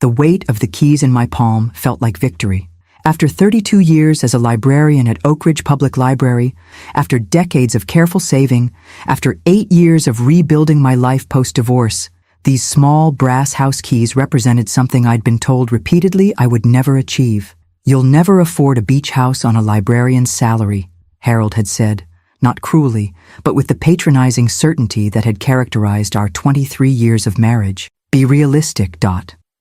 The weight of the keys in my palm felt like victory. After 32 years as a librarian at Oak Ridge Public Library, after decades of careful saving, after 8 years of rebuilding my life post-divorce, these small brass house keys represented something I'd been told repeatedly I would never achieve. "You'll never afford a beach house on a librarian's salary," Harold had said, not cruelly, but with the patronizing certainty that had characterized our 23 years of marriage. Be realistic.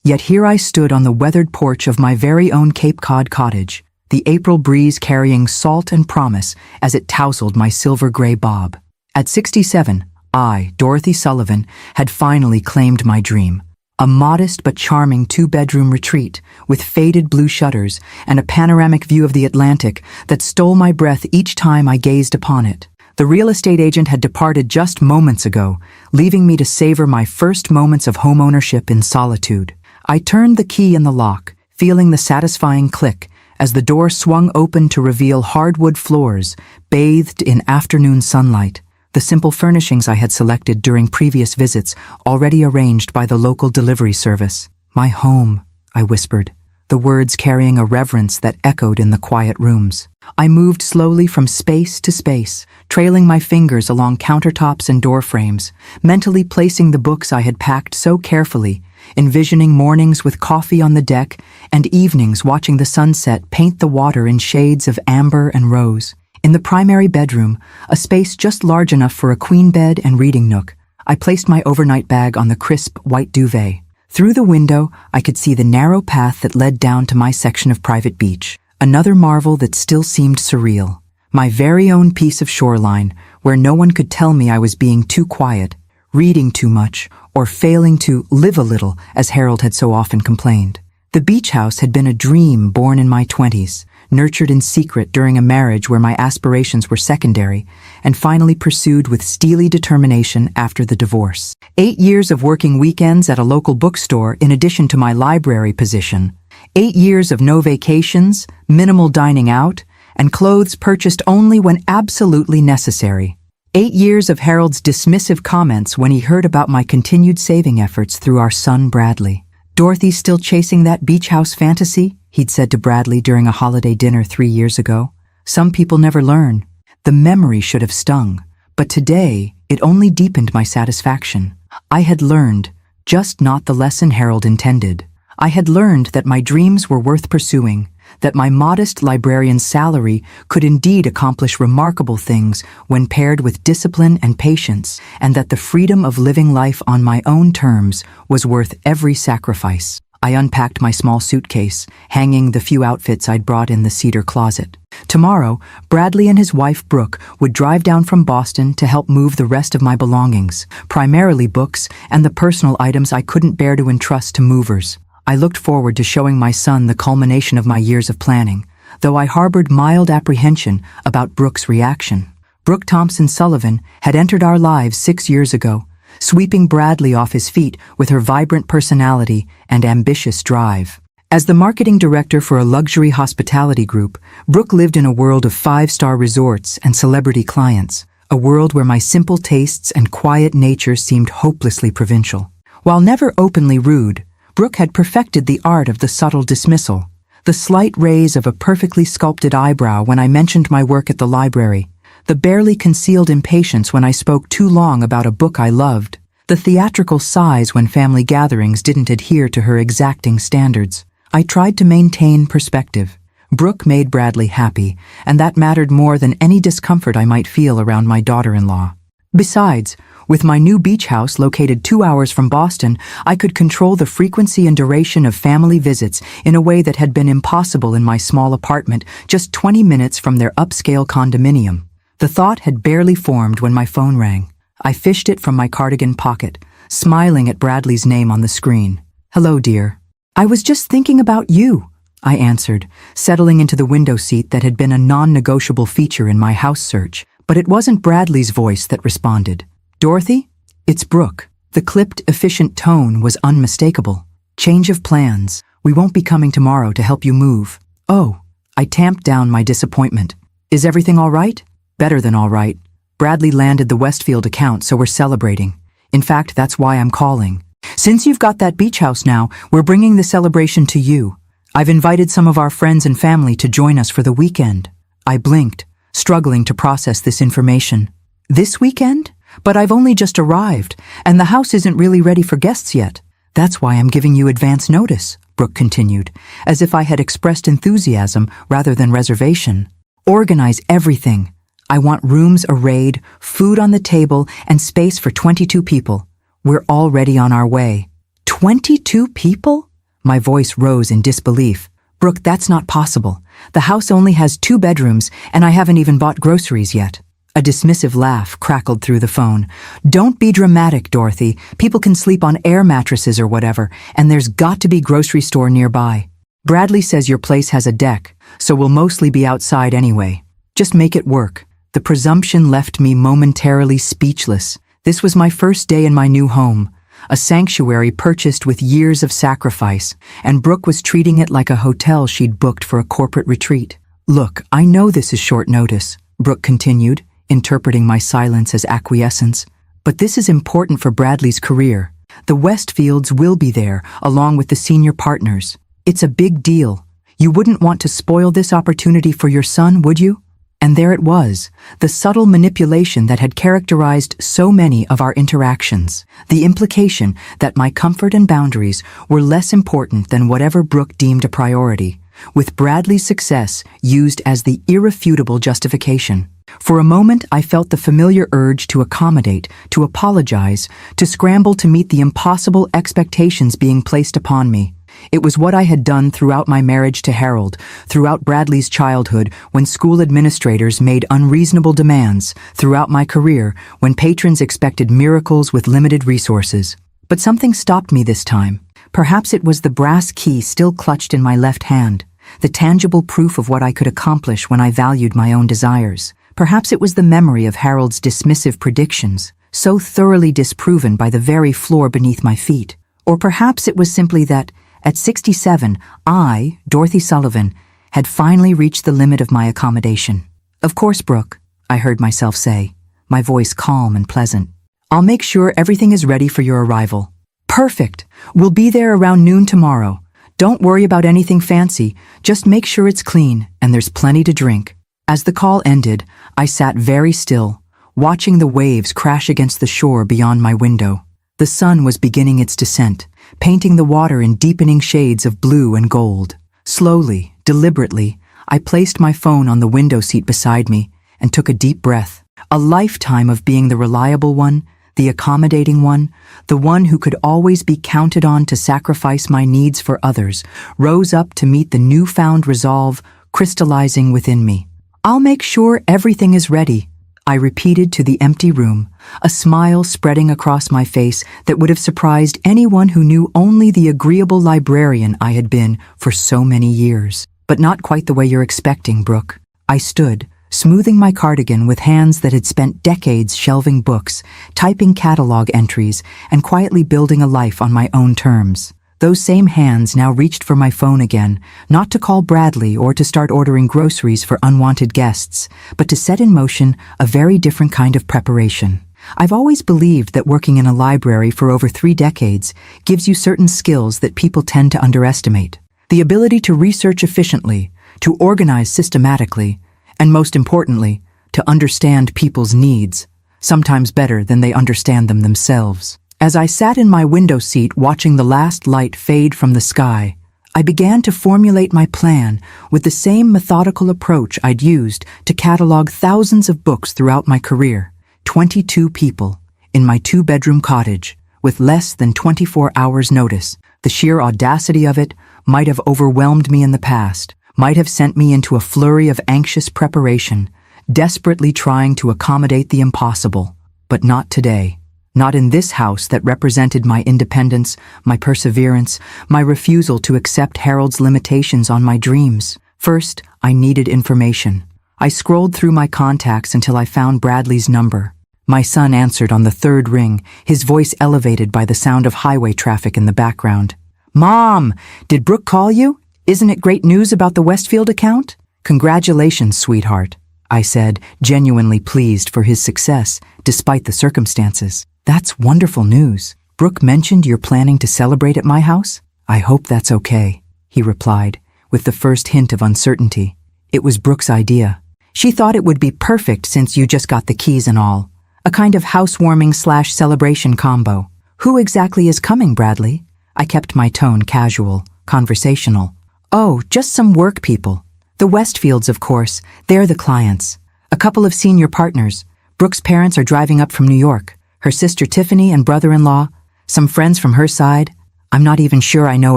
Yet here I stood on the weathered porch of my very own Cape Cod cottage, the April breeze carrying salt and promise as it tousled my silver-gray bob. At 67, I, Dorothy Sullivan, had finally claimed my dream. A modest but charming 2-bedroom retreat with faded blue shutters and a panoramic view of the Atlantic that stole my breath each time I gazed upon it. The real estate agent had departed just moments ago, leaving me to savor my first moments of homeownership in solitude. I turned the key in the lock, feeling the satisfying click as the door swung open to reveal hardwood floors bathed in afternoon sunlight, the simple furnishings I had selected during previous visits already arranged by the local delivery service. "My home," I whispered, the words carrying a reverence that echoed in the quiet rooms. I moved slowly from space to space, trailing my fingers along countertops and door frames, mentally placing the books I had packed so carefully, envisioning mornings with coffee on the deck and evenings watching the sunset paint the water in shades of amber and rose. In the primary bedroom, a space just large enough for a queen bed and reading nook, I placed my overnight bag on the crisp white duvet. Through the window, I could see the narrow path that led down to my section of private beach, another marvel that still seemed surreal. My very own piece of shoreline, where no one could tell me I was being too quiet, reading too much, or failing to live a little, as Harold had so often complained. The beach house had been a dream born in my 20s, nurtured in secret during a marriage where my aspirations were secondary, and finally pursued with steely determination after the divorce. 8 years of working weekends at a local bookstore in addition to my library position. 8 years of no vacations, minimal dining out, and clothes purchased only when absolutely necessary. 8 years of Harold's dismissive comments when he heard about my continued saving efforts through our son Bradley. "Dorothy's still chasing that beach house fantasy?" he'd said to Bradley during a holiday dinner 3 years ago. "Some people never learn." The memory should have stung, but today it only deepened my satisfaction. I had learned, just not the lesson Harold intended. I had learned that my dreams were worth pursuing, that my modest librarian's salary could indeed accomplish remarkable things when paired with discipline and patience, and that the freedom of living life on my own terms was worth every sacrifice. I unpacked my small suitcase, hanging the few outfits I'd brought in the cedar closet. Tomorrow, Bradley and his wife Brooke would drive down from Boston to help move the rest of my belongings, primarily books and the personal items I couldn't bear to entrust to movers. I looked forward to showing my son the culmination of my years of planning, though I harbored mild apprehension about Brooke's reaction. Brooke Thompson Sullivan had entered our lives 6 years ago, sweeping Bradley off his feet with her vibrant personality and ambitious drive. As the marketing director for a luxury hospitality group, Brooke lived in a world of 5-star resorts and celebrity clients, a world where my simple tastes and quiet nature seemed hopelessly provincial. While never openly rude, Brooke had perfected the art of the subtle dismissal, the slight raise of a perfectly sculpted eyebrow when I mentioned my work at the library, the barely concealed impatience when I spoke too long about a book I loved, the theatrical sighs when family gatherings didn't adhere to her exacting standards. I tried to maintain perspective. Brooke made Bradley happy, and that mattered more than any discomfort I might feel around my daughter-in-law. Besides, with my new beach house located 2 hours from Boston, I could control the frequency and duration of family visits in a way that had been impossible in my small apartment just 20 minutes from their upscale condominium. The thought had barely formed when my phone rang. I fished it from my cardigan pocket, smiling at Bradley's name on the screen. "Hello, dear. I was just thinking about you," I answered, settling into the window seat that had been a non-negotiable feature in my house search. But it wasn't Bradley's voice that responded. "Dorothy, it's Brooke." The clipped, efficient tone was unmistakable. "Change of plans. We won't be coming tomorrow to help you move." "Oh." I tamped down my disappointment. "Is everything all right?" "Better than all right. Bradley landed the Westfield account, so we're celebrating. In fact, that's why I'm calling." Since you've got that beach house now, we're bringing the celebration to you. I've invited some of our friends and family to join us for the weekend. I blinked, struggling to process this information. This weekend? But I've only just arrived, and the house isn't really ready for guests yet. That's why I'm giving you advance notice, Brooke continued, as if I had expressed enthusiasm rather than reservation. Organize everything. I want rooms arrayed, food on the table, and space for 22 people. We're already on our way. 22 people? My voice rose in disbelief. Brooke, that's not possible. The house only has 2 bedrooms, and I haven't even bought groceries yet. A dismissive laugh crackled through the phone. Don't be dramatic, Dorothy. People can sleep on air mattresses or whatever, and there's got to be grocery store nearby. Bradley says your place has a deck, so we'll mostly be outside anyway. Just make it work. The presumption left me momentarily speechless. This was my first day in my new home, a sanctuary purchased with years of sacrifice, and Brooke was treating it like a hotel she'd booked for a corporate retreat. Look, I know this is short notice, Brooke continued, interpreting my silence as acquiescence, but this is important for Bradley's career. The Westfields will be there, along with the senior partners. It's a big deal. You wouldn't want to spoil this opportunity for your son, would you? And there it was, the subtle manipulation that had characterized so many of our interactions, the implication that my comfort and boundaries were less important than whatever Brooke deemed a priority, with Bradley's success used as the irrefutable justification. For a moment, I felt the familiar urge to accommodate, to apologize, to scramble to meet the impossible expectations being placed upon me. It was what I had done throughout my marriage to Harold, throughout Bradley's childhood when school administrators made unreasonable demands, throughout my career when patrons expected miracles with limited resources. But something stopped me this time. Perhaps it was the brass key still clutched in my left hand, the tangible proof of what I could accomplish when I valued my own desires. Perhaps it was the memory of Harold's dismissive predictions, so thoroughly disproven by the very floor beneath my feet. Or perhaps it was simply that, at 67, I, Dorothy Sullivan, had finally reached the limit of my accommodation. Of course, Brooke, I heard myself say, my voice calm and pleasant. I'll make sure everything is ready for your arrival. Perfect! We'll be there around noon tomorrow. Don't worry about anything fancy, just make sure it's clean and there's plenty to drink. As the call ended, I sat very still, watching the waves crash against the shore beyond my window. The sun was beginning its descent, painting the water in deepening shades of blue and gold. Slowly, deliberately, I placed my phone on the window seat beside me and took a deep breath. A lifetime of being the reliable one, the accommodating one, the one who could always be counted on to sacrifice my needs for others, rose up to meet the newfound resolve crystallizing within me. I'll make sure everything is ready, I repeated to the empty room, a smile spreading across my face that would have surprised anyone who knew only the agreeable librarian I had been for so many years. But not quite the way you're expecting, Brooke. I stood, smoothing my cardigan with hands that had spent decades shelving books, typing catalog entries, and quietly building a life on my own terms. Those same hands now reached for my phone again, not to call Bradley or to start ordering groceries for unwanted guests, but to set in motion a very different kind of preparation. I've always believed that working in a library for over 3 decades gives you certain skills that people tend to underestimate. The ability to research efficiently, to organize systematically, and most importantly, to understand people's needs, sometimes better than they understand them themselves. As I sat in my window seat watching the last light fade from the sky, I began to formulate my plan with the same methodical approach I'd used to catalog thousands of books throughout my career. 22 people, in my 2-bedroom cottage, with less than 24 hours' notice. The sheer audacity of it might have overwhelmed me in the past, might have sent me into a flurry of anxious preparation, desperately trying to accommodate the impossible. But not today. Not in this house that represented my independence, my perseverance, my refusal to accept Harold's limitations on my dreams. First, I needed information. I scrolled through my contacts until I found Bradley's number. My son answered on the 3rd ring, his voice elevated by the sound of highway traffic in the background. "Mom, did Brooke call you? Isn't it great news about the Westfield account?" "Congratulations, sweetheart," I said, genuinely pleased for his success, despite the circumstances. "That's wonderful news. Brooke mentioned you're planning to celebrate at my house? I hope that's okay, he replied, with the first hint of uncertainty. It was Brooke's idea. She thought it would be perfect since you just got the keys and all. A kind of housewarming/celebration combo. Who exactly is coming, Bradley? I kept my tone casual, conversational. Oh, just some work people. The Westfields, of course. They're the clients. A couple of senior partners. Brooke's parents are driving up from New York. Her sister Tiffany and brother-in-law. Some friends from her side. I'm not even sure I know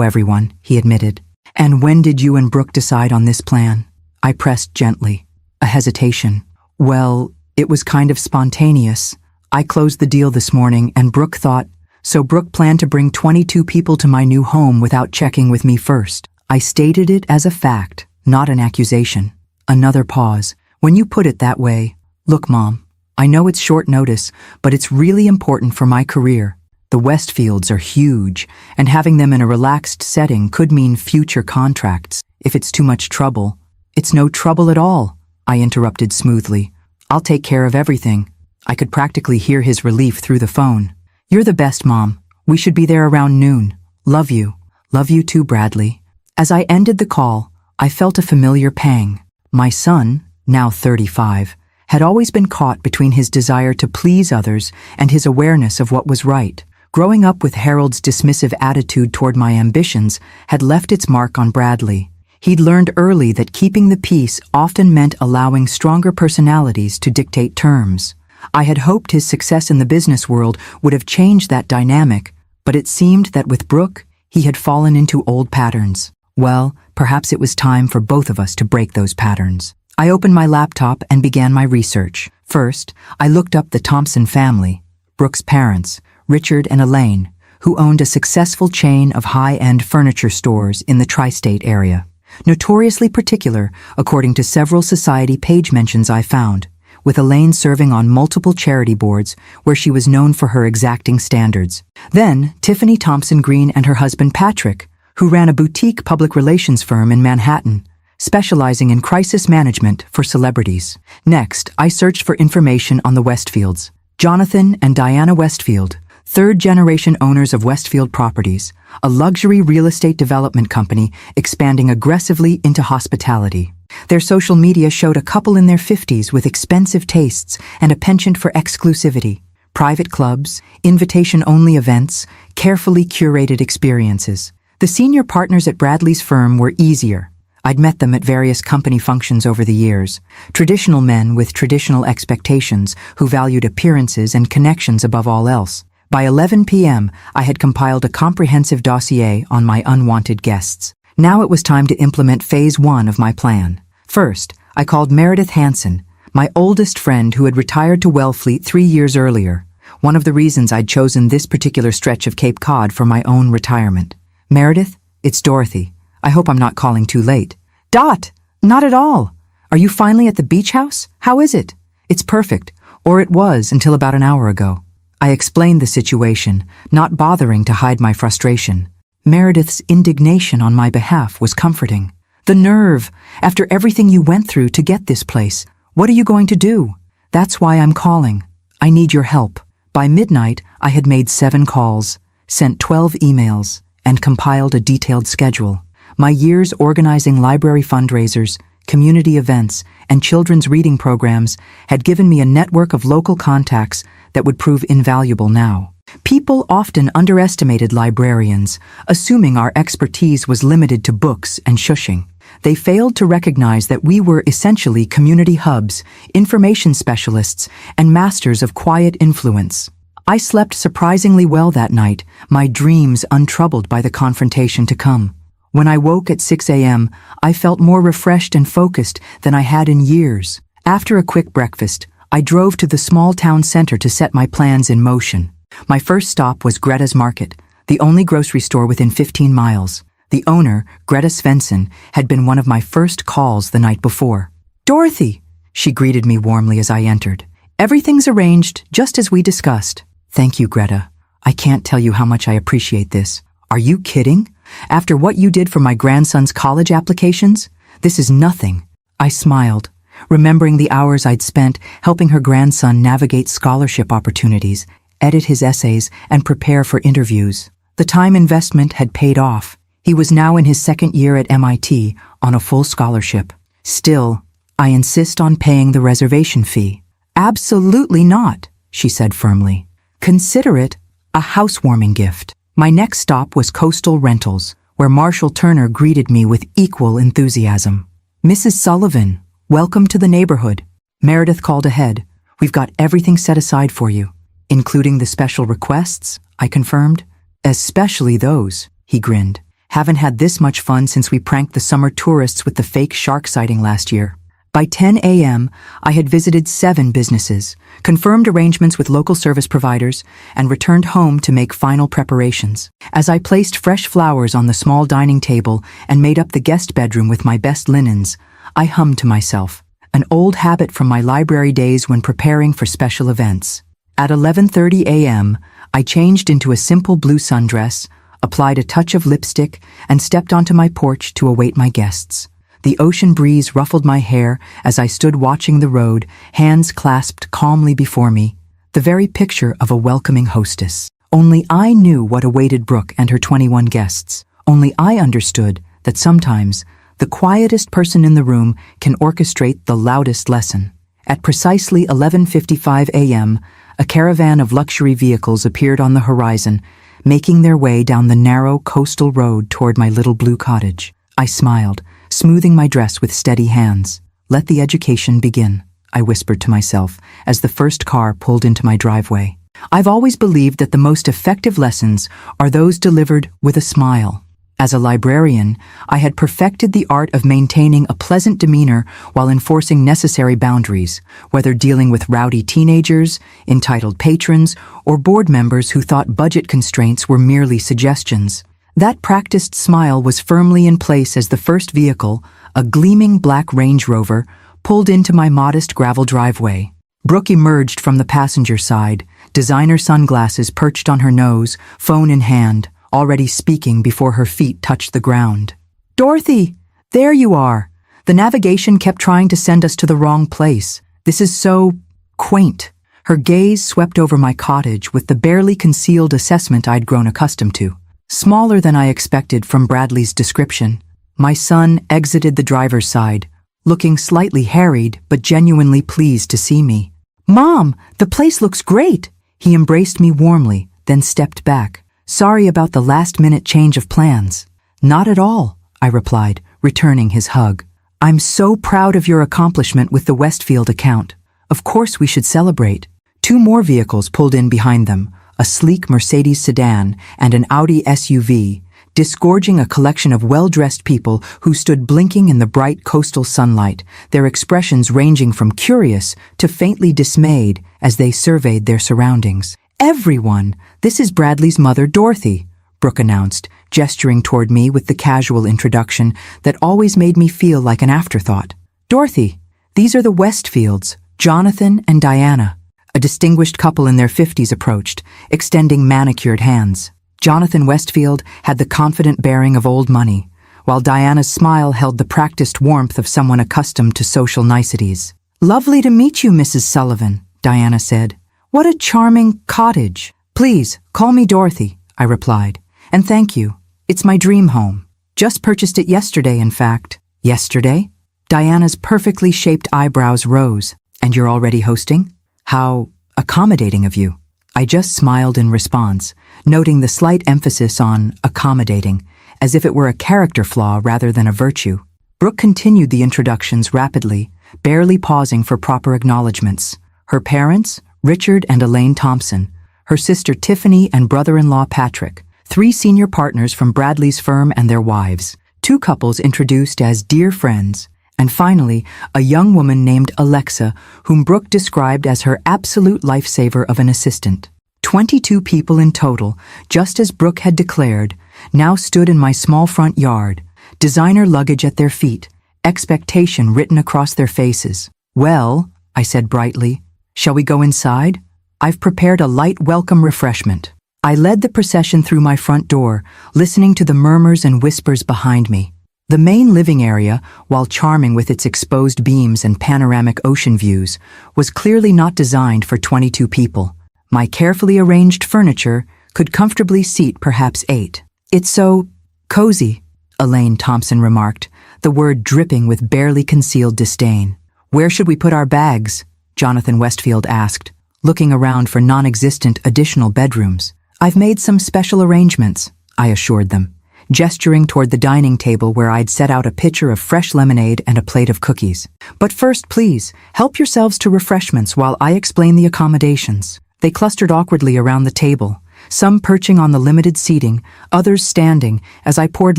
everyone, he admitted. And when did you and Brooke decide on this plan? I pressed gently. A hesitation. Well, it was kind of spontaneous. I closed the deal this morning and Brooke thought, so Brooke planned to bring 22 people to my new home without checking with me first. I stated it as a fact, not an accusation. Another pause. When you put it that way, look, Mom, I know it's short notice, but it's really important for my career. The Westfields are huge, and having them in a relaxed setting could mean future contracts. If it's too much trouble, it's no trouble at all, I interrupted smoothly. I'll take care of everything. I could practically hear his relief through the phone. You're the best, Mom. We should be there around noon. Love you. Love you too, Bradley. As I ended the call, I felt a familiar pang. My son, now 35, had always been caught between his desire to please others and his awareness of what was right. Growing up with Harold's dismissive attitude toward my ambitions had left its mark on Bradley. He'd learned early that keeping the peace often meant allowing stronger personalities to dictate terms. I had hoped his success in the business world would have changed that dynamic, but it seemed that with Brooke, he had fallen into old patterns. Well, perhaps it was time for both of us to break those patterns. I opened my laptop and began my research. First, I looked up the Thompson family, Brooke's parents, Richard and Elaine, who owned a successful chain of high-end furniture stores in the tri-state area. Notoriously particular, according to several society page mentions I found, with Elaine serving on multiple charity boards where she was known for her exacting standards. Then, Tiffany Thompson Green and her husband Patrick, who ran a boutique public relations firm in Manhattan, specializing in crisis management for celebrities. Next, I searched for information on the Westfields. Jonathan and Diana Westfield, third-generation owners of Westfield Properties, a luxury real estate development company expanding aggressively into hospitality. Their social media showed a couple in their 50s with expensive tastes and a penchant for exclusivity. Private clubs, invitation-only events, carefully curated experiences. The senior partners at Bradley's firm were easier. I'd met them at various company functions over the years. Traditional men with traditional expectations who valued appearances and connections above all else. By 11 p.m., I had compiled a comprehensive dossier on my unwanted guests. Now it was time to implement phase 1 of my plan. First, I called Meredith Hansen, my oldest friend who had retired to Wellfleet 3 years earlier. One of the reasons I'd chosen this particular stretch of Cape Cod for my own retirement. Meredith, it's Dorothy. I hope I'm not calling too late. Dot! Not at all. Are you finally at the beach house? How is it? It's perfect. Or it was until about an hour ago. I explained the situation, not bothering to hide my frustration. Meredith's indignation on my behalf was comforting. The nerve! After everything you went through to get this place, what are you going to do? That's why I'm calling. I need your help. By midnight, I had made 7 calls, sent 12 emails, and compiled a detailed schedule. My years organizing library fundraisers, community events, and children's reading programs had given me a network of local contacts that would prove invaluable now. People often underestimated librarians, assuming our expertise was limited to books and shushing. They failed to recognize that we were essentially community hubs, information specialists, and masters of quiet influence. I slept surprisingly well that night, my dreams untroubled by the confrontation to come. When I woke at 6 a.m., I felt more refreshed and focused than I had in years. After a quick breakfast, I drove to the small town center to set my plans in motion. My first stop was Greta's Market, the only grocery store within 15 miles. The owner, Greta Svensson, had been one of my first calls the night before. "Dorothy," she greeted me warmly as I entered. "Everything's arranged, just as we discussed." "Thank you, Greta. I can't tell you how much I appreciate this." "Are you kidding? After what you did for my grandson's college applications? This is nothing." I smiled, remembering the hours I'd spent helping her grandson navigate scholarship opportunities, edit his essays, and prepare for interviews. The time investment had paid off. He was now in his second year at MIT on a full scholarship. Still, I insist on paying the reservation fee. Absolutely not, she said firmly. Consider it a housewarming gift. My next stop was Coastal Rentals, where Marshall Turner greeted me with equal enthusiasm. Mrs. Sullivan, welcome to the neighborhood. Meredith called ahead. We've got everything set aside for you. Including the special requests, I confirmed. Especially those, he grinned. Haven't had this much fun since we pranked the summer tourists with the fake shark sighting last year. By 10 a.m., I had visited 7 businesses, confirmed arrangements with local service providers, and returned home to make final preparations. As I placed fresh flowers on the small dining table and made up the guest bedroom with my best linens, I hummed to myself, an old habit from my library days when preparing for special events. At 11:30 a.m., I changed into a simple blue sundress, applied a touch of lipstick, and stepped onto my porch to await my guests. The ocean breeze ruffled my hair as I stood watching the road, hands clasped calmly before me, the very picture of a welcoming hostess. Only I knew what awaited Brooke and her 21 guests. Only I understood that sometimes the quietest person in the room can orchestrate the loudest lesson. At precisely 11:55 a.m., a caravan of luxury vehicles appeared on the horizon, making their way down the narrow coastal road toward my little blue cottage. I smiled, smoothing my dress with steady hands. Let the education begin, I whispered to myself as the first car pulled into my driveway. I've always believed that the most effective lessons are those delivered with a smile. As a librarian, I had perfected the art of maintaining a pleasant demeanor while enforcing necessary boundaries, whether dealing with rowdy teenagers, entitled patrons, or board members who thought budget constraints were merely suggestions. That practiced smile was firmly in place as the first vehicle, a gleaming black Range Rover, pulled into my modest gravel driveway. Brooke emerged from the passenger side, designer sunglasses perched on her nose, phone in hand, already speaking before her feet touched the ground. "Dorothy, there you are. The navigation kept trying to send us to the wrong place. This is so quaint." Her gaze swept over my cottage with the barely concealed assessment I'd grown accustomed to. Smaller than I expected from Bradley's description, my son exited the driver's side, looking slightly harried but genuinely pleased to see me. "Mom, the place looks great!" He embraced me warmly, then stepped back. "Sorry about the last-minute change of plans." "Not at all," I replied, returning his hug. "I'm so proud of your accomplishment with the Westfield account. Of course we should celebrate." 2 more vehicles pulled in behind them, a sleek Mercedes sedan and an Audi SUV, disgorging a collection of well-dressed people who stood blinking in the bright coastal sunlight, their expressions ranging from curious to faintly dismayed as they surveyed their surroundings. "Everyone, this is Bradley's mother, Dorothy," Brooke announced, gesturing toward me with the casual introduction that always made me feel like an afterthought. "Dorothy, these are the Westfields, Jonathan and Diana." A distinguished couple in their 50s approached, extending manicured hands. Jonathan Westfield had the confident bearing of old money, while Diana's smile held the practiced warmth of someone accustomed to social niceties. "Lovely to meet you, Mrs. Sullivan," Diana said. "What a charming cottage." "Please, call me Dorothy," I replied. "And thank you. It's my dream home. Just purchased it yesterday, in fact." "Yesterday?" Diana's perfectly shaped eyebrows rose. "And you're already hosting? How accommodating of you." I just smiled in response, noting the slight emphasis on accommodating, as if it were a character flaw rather than a virtue. Brooke continued the introductions rapidly, barely pausing for proper acknowledgments. Her parents, Richard and Elaine Thompson, her sister Tiffany and brother-in-law Patrick, 3 senior partners from Bradley's firm and their wives, 2 couples introduced as dear friends, and finally, a young woman named Alexa, whom Brooke described as her absolute lifesaver of an assistant. 22 people in total, just as Brooke had declared, now stood in my small front yard, designer luggage at their feet, expectation written across their faces. "Well," I said brightly, "shall we go inside? I've prepared a light welcome refreshment." I led the procession through my front door, listening to the murmurs and whispers behind me. The main living area, while charming with its exposed beams and panoramic ocean views, was clearly not designed for 22 people. My carefully arranged furniture could comfortably seat perhaps 8. "It's so cozy," Elaine Thompson remarked, the word dripping with barely concealed disdain. "Where should we put our bags?" Jonathan Westfield asked, looking around for non-existent additional bedrooms. "I've made some special arrangements," I assured them, gesturing toward the dining table where I'd set out a pitcher of fresh lemonade and a plate of cookies. "But first, please, help yourselves to refreshments while I explain the accommodations." They clustered awkwardly around the table, some perching on the limited seating, others standing, as I poured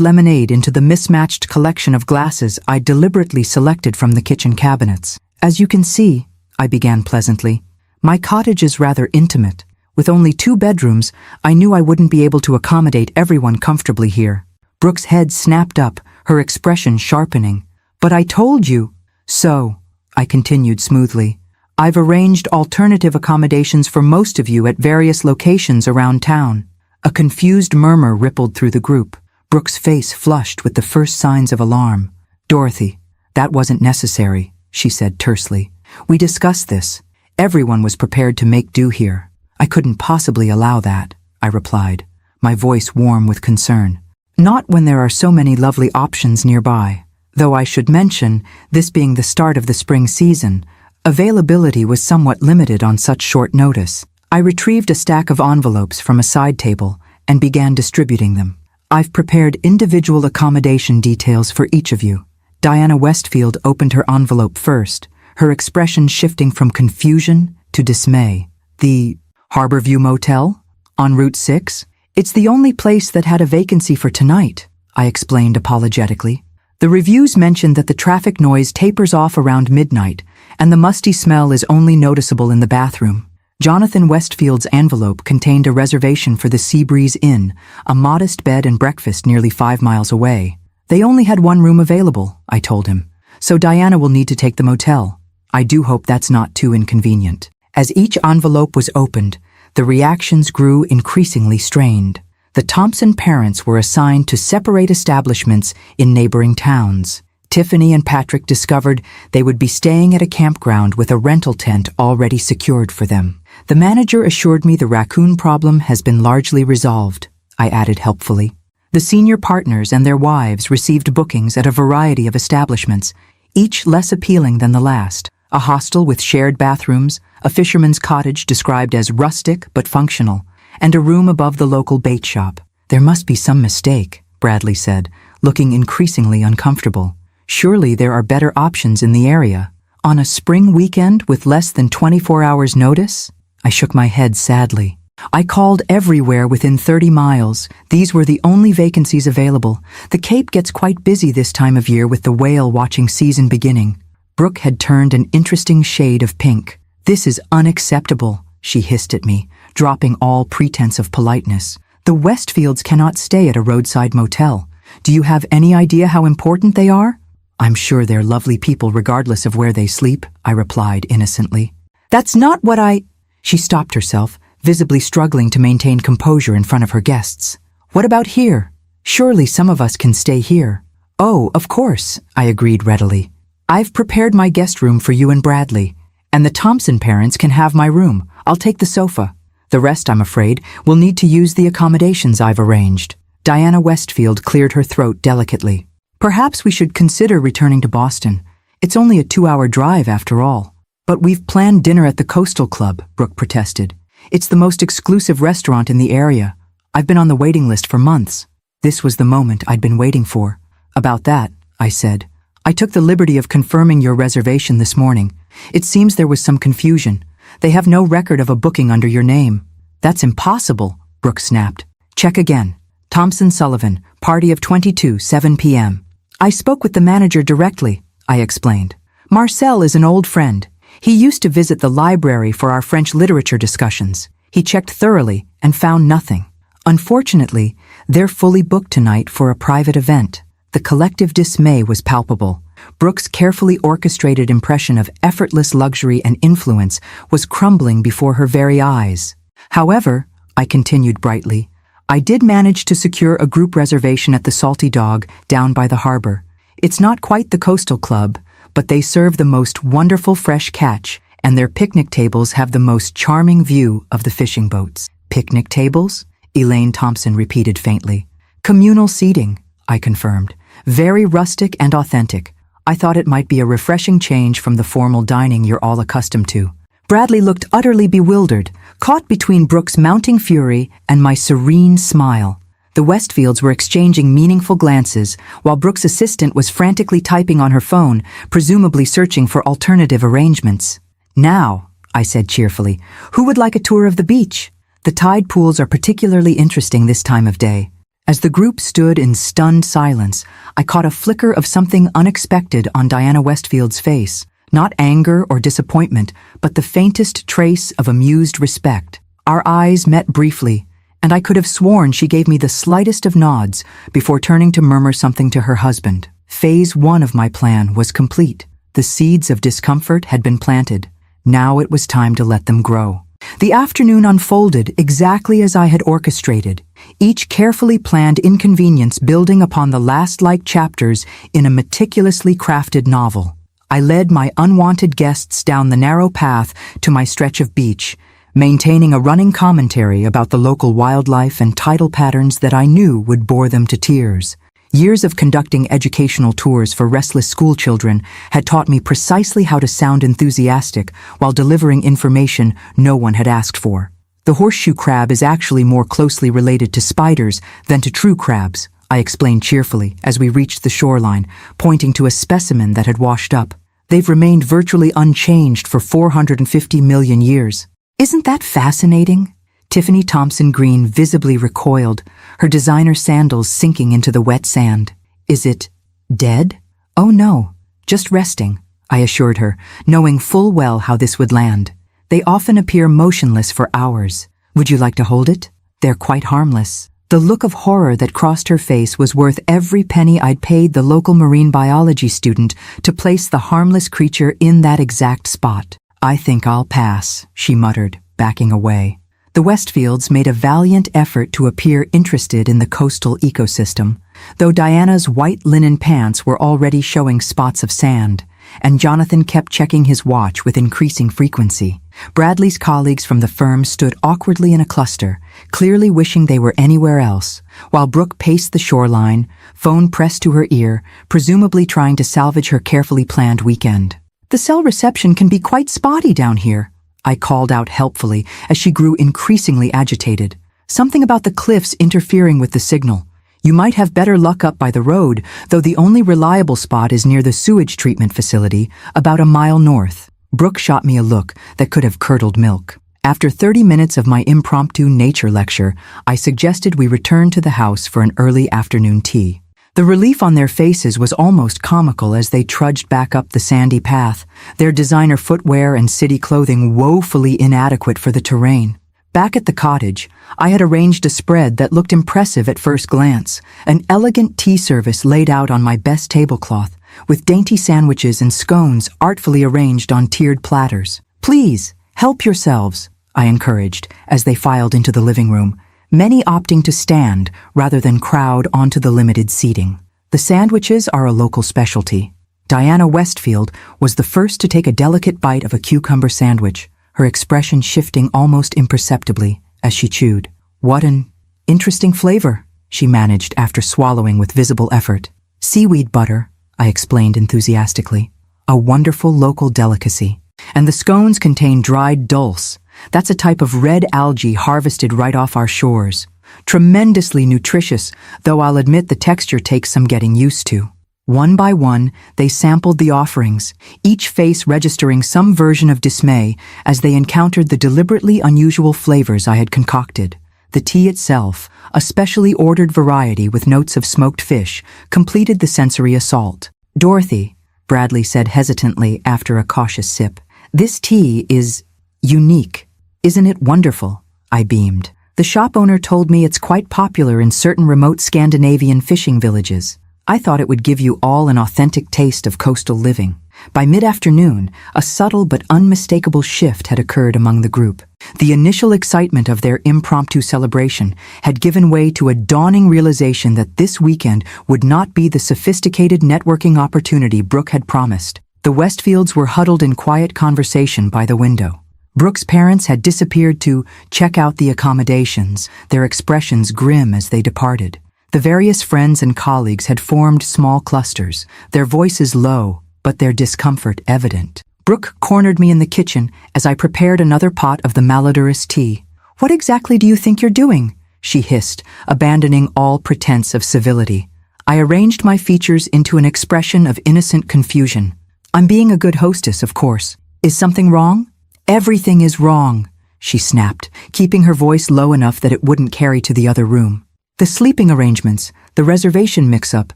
lemonade into the mismatched collection of glasses I deliberately selected from the kitchen cabinets. "As you can see," I began pleasantly, "my cottage is rather intimate. With only 2 bedrooms, I knew I wouldn't be able to accommodate everyone comfortably here." Brooke's head snapped up, her expression sharpening. "But I told you." "So," I continued smoothly, "I've arranged alternative accommodations for most of you at various locations around town." A confused murmur rippled through the group. Brooke's face flushed with the first signs of alarm. "Dorothy, that wasn't necessary," she said tersely. "We discussed this. Everyone was prepared to make do here." "I couldn't possibly allow that," I replied, my voice warm with concern. "Not when there are so many lovely options nearby. Though I should mention, this being the start of the spring season, availability was somewhat limited on such short notice." I retrieved a stack of envelopes from a side table and began distributing them. "I've prepared individual accommodation details for each of you." Diana Westfield opened her envelope first, her expression shifting from confusion to dismay. "The Harborview Motel? On Route 6? It's the only place that had a vacancy for tonight," I explained apologetically. "The reviews mentioned that the traffic noise tapers off around midnight, and the musty smell is only noticeable in the bathroom." Jonathan Westfield's envelope contained a reservation for the Seabreeze Inn, a modest bed and breakfast nearly 5 miles away. "They only had 1 room available," I told him, "so Diana will need to take the motel. I do hope that's not too inconvenient." As each envelope was opened, the reactions grew increasingly strained. The Thompson parents were assigned to separate establishments in neighboring towns. Tiffany and Patrick discovered they would be staying at a campground with a rental tent already secured for them. "The manager assured me the raccoon problem has been largely resolved," I added helpfully. The senior partners and their wives received bookings at a variety of establishments, each less appealing than the last. A hostel with shared bathrooms, a fisherman's cottage described as rustic but functional, and a room above the local bait shop. "There must be some mistake," Bradley said, looking increasingly uncomfortable. "Surely there are better options in the area. On a spring weekend with less than 24 hours notice?" I shook my head sadly. "I called everywhere within 30 miles. These were the only vacancies available. The Cape gets quite busy this time of year with the whale watching season beginning." Brooke had turned an interesting shade of pink. "This is unacceptable," she hissed at me, dropping all pretense of politeness. "The Westfields cannot stay at a roadside motel. Do you have any idea how important they are?" "I'm sure they're lovely people regardless of where they sleep," I replied innocently. "That's not what I—" She stopped herself, visibly struggling to maintain composure in front of her guests. "What about here? Surely some of us can stay here." "Oh, of course," I agreed readily. "I've prepared my guest room for you and Bradley, and the Thompson parents can have my room. I'll take the sofa. The rest, I'm afraid, will need to use the accommodations I've arranged." Diana Westfield cleared her throat delicately. "Perhaps we should consider returning to Boston. It's only a 2-hour drive after all." "But we've planned dinner at the Coastal Club," Brooke protested. "It's the most exclusive restaurant in the area. I've been on the waiting list for months." This was the moment I'd been waiting for. "About that," I said, "I took the liberty of confirming your reservation this morning. It seems there was some confusion. They have no record of a booking under your name." "That's impossible," Brooke snapped. "Check again. Thompson Sullivan, party of 22, 7 p.m. "I spoke with the manager directly," I explained. "Marcel is an old friend. He used to visit the library for our French literature discussions. He checked thoroughly and found nothing. Unfortunately, they're fully booked tonight for a private event." The collective dismay was palpable. Brooke's carefully orchestrated impression of effortless luxury and influence was crumbling before her very eyes. "However," I continued brightly, "I did manage to secure a group reservation at the Salty Dog down by the harbor. It's not quite the Coastal Club, but they serve the most wonderful fresh catch, and their picnic tables have the most charming view of the fishing boats. Picnic tables? Elaine Thompson repeated faintly. Communal seating, I confirmed. Very rustic and authentic. I thought it might be a refreshing change from the formal dining you're all accustomed to. Bradley looked utterly bewildered, caught between Brooke's mounting fury and my serene smile. The Westfields were exchanging meaningful glances, while Brooke's assistant was frantically typing on her phone, presumably searching for alternative arrangements. Now, I said cheerfully, who would like a tour of the beach? The tide pools are particularly interesting this time of day. As the group stood in stunned silence, I caught a flicker of something unexpected on Diana Westfield's face. Not anger or disappointment, but the faintest trace of amused respect. Our eyes met briefly, and I could have sworn she gave me the slightest of nods before turning to murmur something to her husband. Phase 1 of my plan was complete. The seeds of discomfort had been planted. Now it was time to let them grow. The afternoon unfolded exactly as I had orchestrated, each carefully planned inconvenience building upon the last-like chapters in a meticulously crafted novel. I led my unwanted guests down the narrow path to my stretch of beach, maintaining a running commentary about the local wildlife and tidal patterns that I knew would bore them to tears. Years of conducting educational tours for restless schoolchildren had taught me precisely how to sound enthusiastic while delivering information no one had asked for. The horseshoe crab is actually more closely related to spiders than to true crabs, I explained cheerfully as we reached the shoreline, pointing to a specimen that had washed up. They've remained virtually unchanged for 450 million years. Isn't that fascinating? Tiffany Thompson Green visibly recoiled, her designer sandals sinking into the wet sand. Is it dead? Oh no, just resting, I assured her, knowing full well how this would land. They often appear motionless for hours. Would you like to hold it? They're quite harmless. The look of horror that crossed her face was worth every penny I'd paid the local marine biology student to place the harmless creature in that exact spot. I think I'll pass, she muttered, backing away. The Westfields made a valiant effort to appear interested in the coastal ecosystem, though Diana's white linen pants were already showing spots of sand, and Jonathan kept checking his watch with increasing frequency. Bradley's colleagues from the firm stood awkwardly in a cluster, clearly wishing they were anywhere else, while Brooke paced the shoreline, phone pressed to her ear, presumably trying to salvage her carefully planned weekend. The cell reception can be quite spotty down here, I called out helpfully as she grew increasingly agitated. Something about the cliffs interfering with the signal. You might have better luck up by the road, though the only reliable spot is near the sewage treatment facility, about a mile north. Brooke shot me a look that could have curdled milk. After 30 minutes of my impromptu nature lecture, I suggested we return to the house for an early afternoon tea. The relief on their faces was almost comical as they trudged back up the sandy path, their designer footwear and city clothing woefully inadequate for the terrain. Back at the cottage, I had arranged a spread that looked impressive at first glance, an elegant tea service laid out on my best tablecloth, with dainty sandwiches and scones artfully arranged on tiered platters. Please, help yourselves, I encouraged as they filed into the living room, many opting to stand rather than crowd onto the limited seating. The sandwiches are a local specialty. Diana Westfield was the first to take a delicate bite of a cucumber sandwich, her expression shifting almost imperceptibly as she chewed. What an interesting flavor, she managed after swallowing with visible effort. Seaweed butter, I explained enthusiastically. A wonderful local delicacy. And the scones contain dried dulse. That's a type of red algae harvested right off our shores. Tremendously nutritious, though I'll admit the texture takes some getting used to. One by one, they sampled the offerings, each face registering some version of dismay as they encountered the deliberately unusual flavors I had concocted. The tea itself, a specially ordered variety with notes of smoked fish, completed the sensory assault. Dorothy, Bradley said hesitantly after a cautious sip, this tea is unique. Isn't it wonderful? I beamed. The shop owner told me it's quite popular in certain remote Scandinavian fishing villages. I thought it would give you all an authentic taste of coastal living. By mid-afternoon, a subtle but unmistakable shift had occurred among the group. The initial excitement of their impromptu celebration had given way to a dawning realization that this weekend would not be the sophisticated networking opportunity Brooke had promised. The Westfields were huddled in quiet conversation by the window. Brooke's parents had disappeared to check out the accommodations, their expressions grim as they departed. The various friends and colleagues had formed small clusters, their voices low, but their discomfort evident. Brooke cornered me in the kitchen as I prepared another pot of the malodorous tea. "What exactly do you think you're doing?" she hissed, abandoning all pretense of civility. I arranged my features into an expression of innocent confusion. "I'm being a good hostess, of course. Is something wrong?" "Everything is wrong," she snapped, keeping her voice low enough that it wouldn't carry to the other room. "The sleeping arrangements, the reservation mix-up,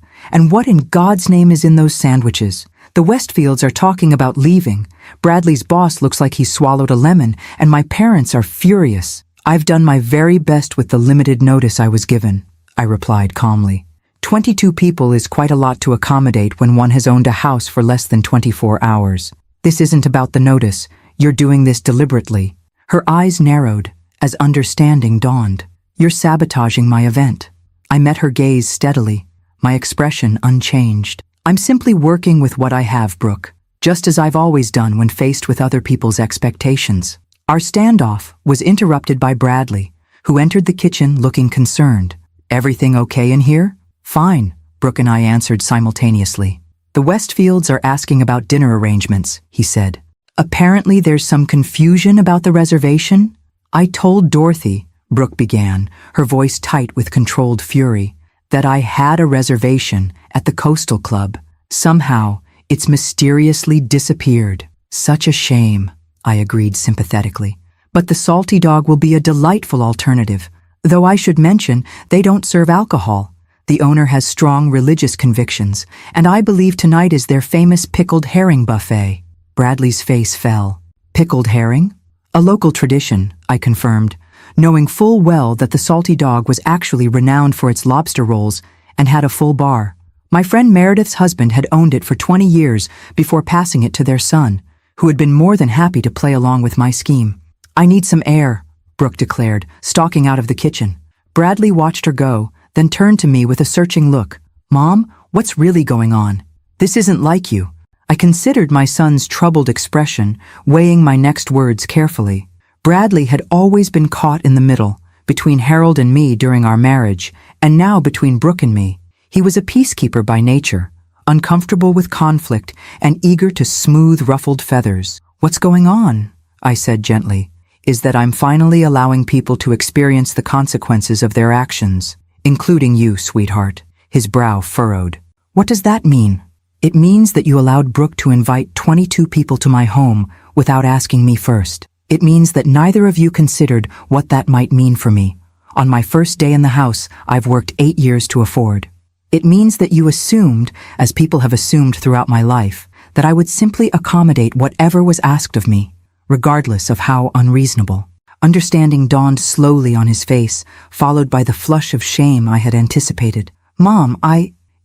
and what in God's name is in those sandwiches? The Westfields are talking about leaving. Bradley's boss looks like he swallowed a lemon, and my parents are furious." "I've done my very best with the limited notice I was given," I replied calmly. 22 people is quite a lot to accommodate when one has owned a house for less than 24 hours. This isn't about the notice. You're doing this deliberately. Her eyes narrowed as understanding dawned. "You're sabotaging my event." I met her gaze steadily, my expression unchanged. "I'm simply working with what I have, Brooke, just as I've always done when faced with other people's expectations." Our standoff was interrupted by Bradley, who entered the kitchen looking concerned. "Everything okay in here?" "Fine," Brooke and I answered simultaneously. "The Westfields are asking about dinner arrangements," he said. "Apparently there's some confusion about the reservation." "I told Dorothy," Brooke began, her voice tight with controlled fury, "that I had a reservation at the Coastal Club. Somehow, it's mysteriously disappeared." "Such a shame," I agreed sympathetically. "But the Salty Dog will be a delightful alternative, though I should mention they don't serve alcohol. The owner has strong religious convictions, and I believe tonight is their famous pickled herring buffet." Bradley's face fell. "Pickled herring?" "A local tradition," I confirmed, knowing full well that the Salty Dog was actually renowned for its lobster rolls and had a full bar. My friend Meredith's husband had owned it for 20 years before passing it to their son, who had been more than happy to play along with my scheme. "I need some air," Brooke declared, stalking out of the kitchen. Bradley watched her go, then turned to me with a searching look. "Mom, what's really going on? This isn't like you." I considered my son's troubled expression, weighing my next words carefully. Bradley had always been caught in the middle, between Harold and me during our marriage, and now between Brooke and me. He was a peacekeeper by nature, uncomfortable with conflict and eager to smooth ruffled feathers. "What's going on?" I said gently. "Is that I'm finally allowing people to experience the consequences of their actions, including you, sweetheart." His brow furrowed. "What does that mean?" "It means that you allowed Brooke to invite 22 people to my home without asking me first. It means that neither of you considered what that might mean for me. On my first day in the house, I've worked 8 years to afford. It means that you assumed, as people have assumed throughout my life, that I would simply accommodate whatever was asked of me, regardless of how unreasonable." Understanding dawned slowly on his face, followed by the flush of shame I had anticipated. "Mom,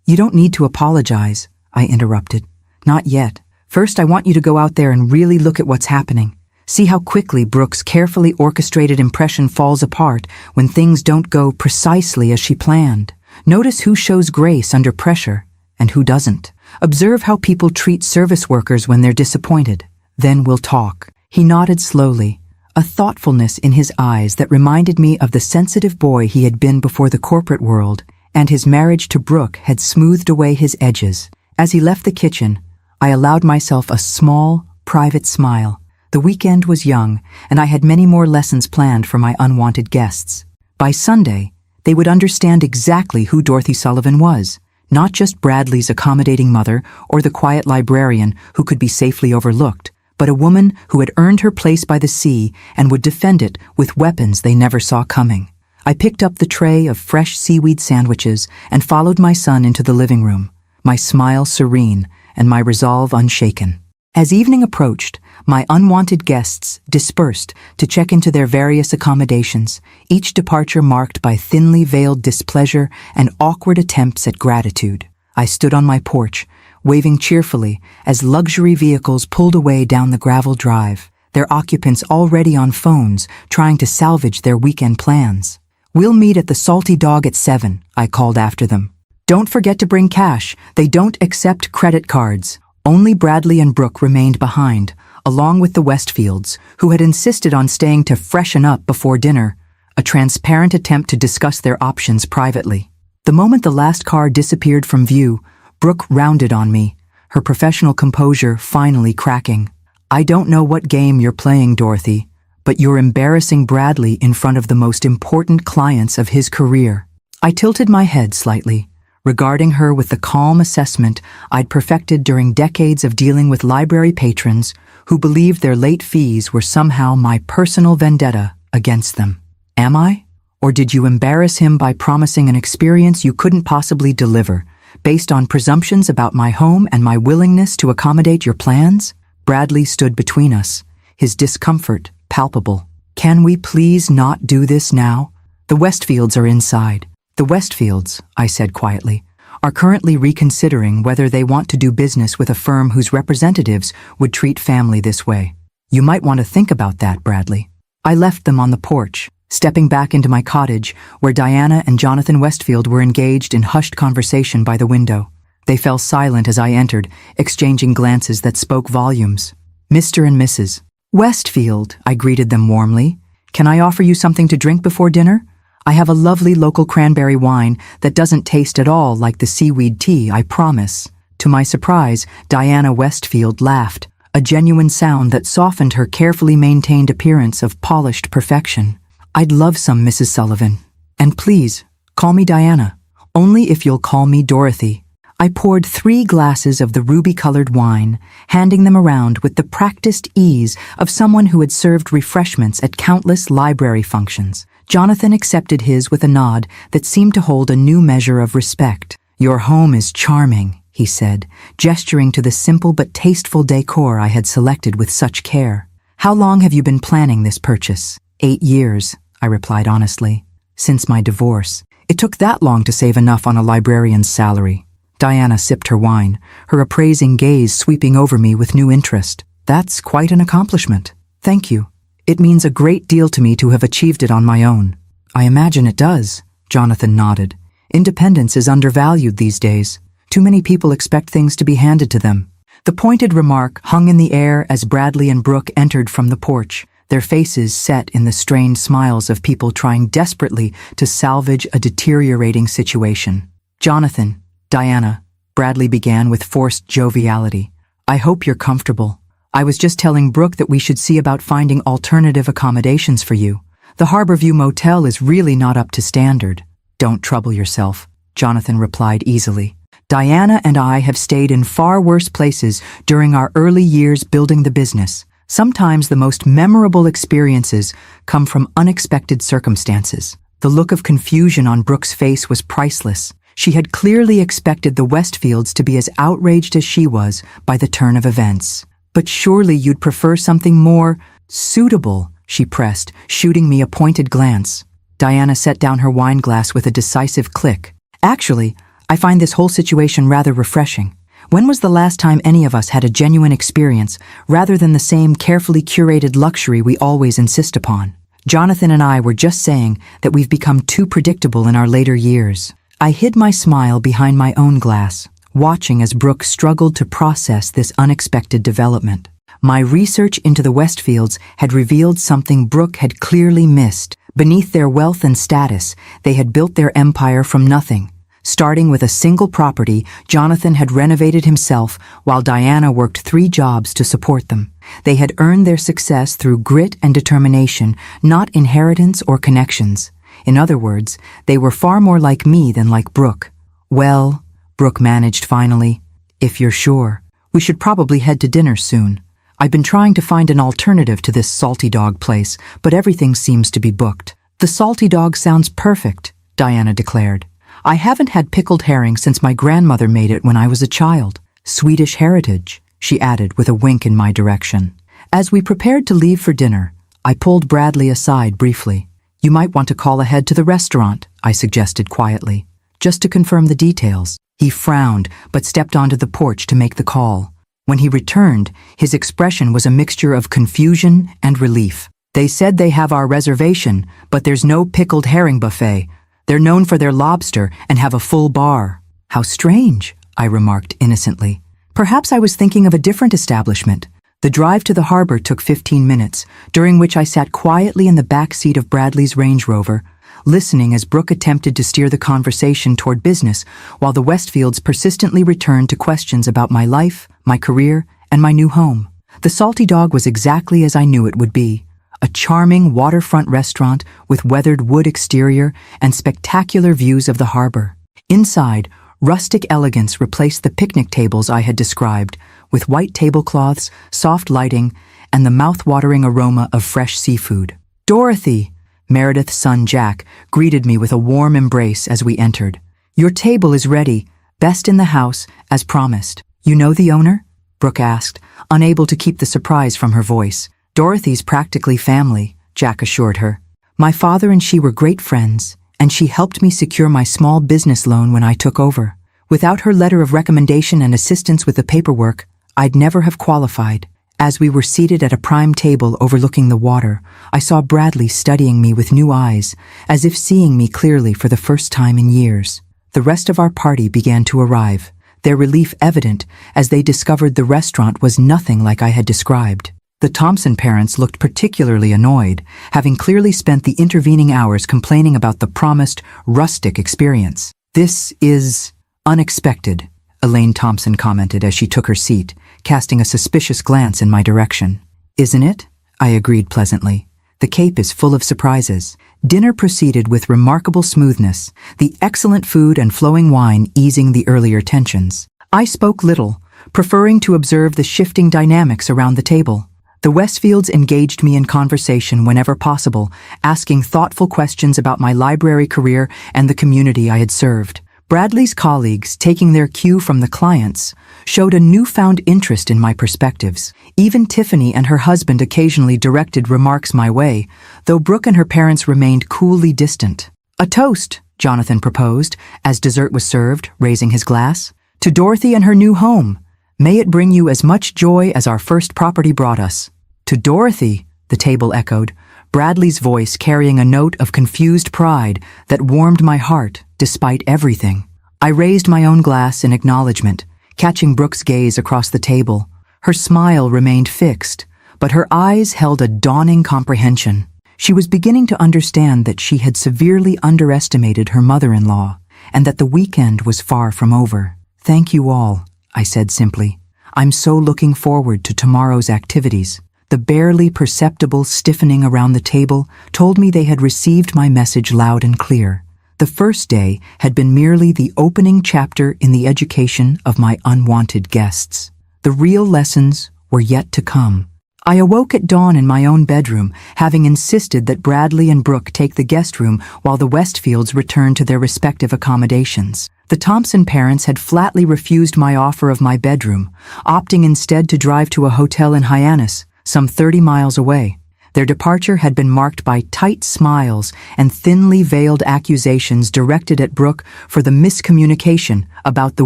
You don't need to apologize," I interrupted. "Not yet. First, I want you to go out there and really look at what's happening. See how quickly Brooke's carefully orchestrated impression falls apart when things don't go precisely as she planned. Notice who shows grace under pressure and who doesn't. Observe how people treat service workers when they're disappointed. Then we'll talk." He nodded slowly, a thoughtfulness in his eyes that reminded me of the sensitive boy he had been before the corporate world, and his marriage to Brooke had smoothed away his edges. As he left the kitchen, I allowed myself a small, private smile. The weekend was young, and I had many more lessons planned for my unwanted guests. By Sunday, they would understand exactly who Dorothy Sullivan was, not just Bradley's accommodating mother or the quiet librarian who could be safely overlooked, but a woman who had earned her place by the sea and would defend it with weapons they never saw coming. I picked up the tray of fresh seaweed sandwiches and followed my son into the living room, my smile serene and my resolve unshaken. As evening approached, my unwanted guests dispersed to check into their various accommodations, each departure marked by thinly veiled displeasure and awkward attempts at gratitude. I stood on my porch, waving cheerfully as luxury vehicles pulled away down the gravel drive, their occupants already on phones trying to salvage their weekend plans. "We'll meet at the Salty Dog at 7, I called after them. "Don't forget to bring cash. They don't accept credit cards. Only Bradley and Brooke remained behind, along with the Westfields, who had insisted on staying to freshen up before dinner, a transparent attempt to discuss their options privately. The moment the last car disappeared from view, Brooke rounded on me, her professional composure finally cracking. "I don't know what game you're playing, Dorothy, but you're embarrassing Bradley in front of the most important clients of his career." I tilted my head slightly, regarding her with the calm assessment I'd perfected during decades of dealing with library patrons who believed their late fees were somehow my personal vendetta against them. Am I? Or did you embarrass him by promising an experience you couldn't possibly deliver, based on presumptions about my home and my willingness to accommodate your plans? Bradley stood between us, his discomfort palpable. "Can we please not do this now? The Westfields are inside." "The Westfields," I said quietly, "are currently reconsidering whether they want to do business with a firm whose representatives would treat family this way. You might want to think about that, Bradley." I left them on the porch, stepping back into my cottage where Diana and Jonathan Westfield were engaged in hushed conversation by the window. They fell silent as I entered, exchanging glances that spoke volumes. "Mr. and Mrs. Westfield," I greeted them warmly. "Can I offer you something to drink before dinner? I have a lovely local cranberry wine that doesn't taste at all like the seaweed tea, I promise." To my surprise, Diana Westfield laughed, a genuine sound that softened her carefully maintained appearance of polished perfection. "I'd love some, Mrs. Sullivan. And please, call me Diana. Only if you'll call me Dorothy." I poured 3 glasses of the ruby-colored wine, handing them around with the practiced ease of someone who had served refreshments at countless library functions. Jonathan accepted his with a nod that seemed to hold a new measure of respect. "Your home is charming," he said, gesturing to the simple but tasteful decor I had selected with such care. "How long have you been planning this purchase?" 8 years, I replied honestly. "Since my divorce. It took that long to save enough on a librarian's salary." Diana sipped her wine, her appraising gaze sweeping over me with new interest. "That's quite an accomplishment. Thank you. It means a great deal to me to have achieved it on my own." "I imagine it does," Jonathan nodded. "Independence is undervalued these days. Too many people expect things to be handed to them." The pointed remark hung in the air as Bradley and Brooke entered from the porch, their faces set in the strained smiles of people trying desperately to salvage a deteriorating situation. "Jonathan, Diana," Bradley began with forced joviality, "I hope you're comfortable. I was just telling Brooke that we should see about finding alternative accommodations for you. The Harborview Motel is really not up to standard." "Don't trouble yourself," Jonathan replied easily. "Diana and I have stayed in far worse places during our early years building the business. Sometimes the most memorable experiences come from unexpected circumstances." The look of confusion on Brooke's face was priceless. She had clearly expected the Westfields to be as outraged as she was by the turn of events. "But surely you'd prefer something more suitable," she pressed, shooting me a pointed glance. Diana set down her wine glass with a decisive click. "Actually, I find this whole situation rather refreshing. When was the last time any of us had a genuine experience, rather than the same carefully curated luxury we always insist upon? Jonathan and I were just saying that we've become too predictable in our later years." I hid my smile behind my own glass, watching as Brooke struggled to process this unexpected development. My research into the Westfields had revealed something Brooke had clearly missed. Beneath their wealth and status, they had built their empire from nothing. Starting with a single property, Jonathan had renovated himself while Diana worked 3 jobs to support them. They had earned their success through grit and determination, not inheritance or connections. In other words, they were far more like me than like Brooke. "Well," Brooke managed finally, "if you're sure, we should probably head to dinner soon. I've been trying to find an alternative to this Salty Dog place, but everything seems to be booked." "The Salty Dog sounds perfect," Diana declared. "I haven't had pickled herring since my grandmother made it when I was a child. Swedish heritage," she added with a wink in my direction. As we prepared to leave for dinner, I pulled Bradley aside briefly. "You might want to call ahead to the restaurant," I suggested quietly, "just to confirm the details." He frowned, but stepped onto the porch to make the call. When he returned, his expression was a mixture of confusion and relief. "They said they have our reservation, but there's no pickled herring buffet. They're known for their lobster and have a full bar." "How strange," I remarked innocently. Perhaps I was thinking of a different establishment. The drive to the harbor took 15 minutes, during which I sat quietly in the back seat of Bradley's Range Rover, listening as Brooke attempted to steer the conversation toward business, while the Westfields persistently returned to questions about my life, my career, and my new home. The Salty Dog was exactly as I knew it would be. A charming waterfront restaurant with weathered wood exterior and spectacular views of the harbor. Inside, rustic elegance replaced the picnic tables I had described, with white tablecloths, soft lighting, and the mouth-watering aroma of fresh seafood. "Dorothy," Meredith's son Jack greeted me with a warm embrace as we entered. "Your table is ready, best in the house, as promised." "You know the owner?" Brooke asked, unable to keep the surprise from her voice. "Dorothy's practically family," Jack assured her. "My father and she were great friends, and she helped me secure my small business loan when I took over. Without her letter of recommendation and assistance with the paperwork, I'd never have qualified." As we were seated at a prime table overlooking the water, I saw Bradley studying me with new eyes, as if seeing me clearly for the first time in years. The rest of our party began to arrive, their relief evident as they discovered the restaurant was nothing like I had described. The Thompson parents looked particularly annoyed, having clearly spent the intervening hours complaining about the promised rustic experience. "This is unexpected," Elaine Thompson commented as she took her seat, casting a suspicious glance in my direction. "Isn't it?" I agreed pleasantly. "The Cape is full of surprises." Dinner proceeded with remarkable smoothness, the excellent food and flowing wine easing the earlier tensions. I spoke little, preferring to observe the shifting dynamics around the table. The Westfields engaged me in conversation whenever possible, asking thoughtful questions about my library career and the community I had served. Bradley's colleagues, taking their cue from the clients, showed a newfound interest in my perspectives. Even Tiffany and her husband occasionally directed remarks my way, though Brooke and her parents remained coolly distant. "A toast," Jonathan proposed, as dessert was served, raising his glass. "To Dorothy and her new home. May it bring you as much joy as our first property brought us." "To Dorothy," the table echoed, Bradley's voice carrying a note of confused pride that warmed my heart despite everything. I raised my own glass in acknowledgement, catching Brooke's gaze across the table. Her smile remained fixed, but her eyes held a dawning comprehension. She was beginning to understand that she had severely underestimated her mother-in-law, and that the weekend was far from over. "Thank you all," I said simply. "I'm so looking forward to tomorrow's activities." The barely perceptible stiffening around the table told me they had received my message loud and clear. The first day had been merely the opening chapter in the education of my unwanted guests. The real lessons were yet to come. I awoke at dawn in my own bedroom, having insisted that Bradley and Brooke take the guest room while the Westfields returned to their respective accommodations. The Thompson parents had flatly refused my offer of my bedroom, opting instead to drive to a hotel in Hyannis, some 30 miles away. Their departure had been marked by tight smiles and thinly veiled accusations directed at Brooke for the miscommunication about the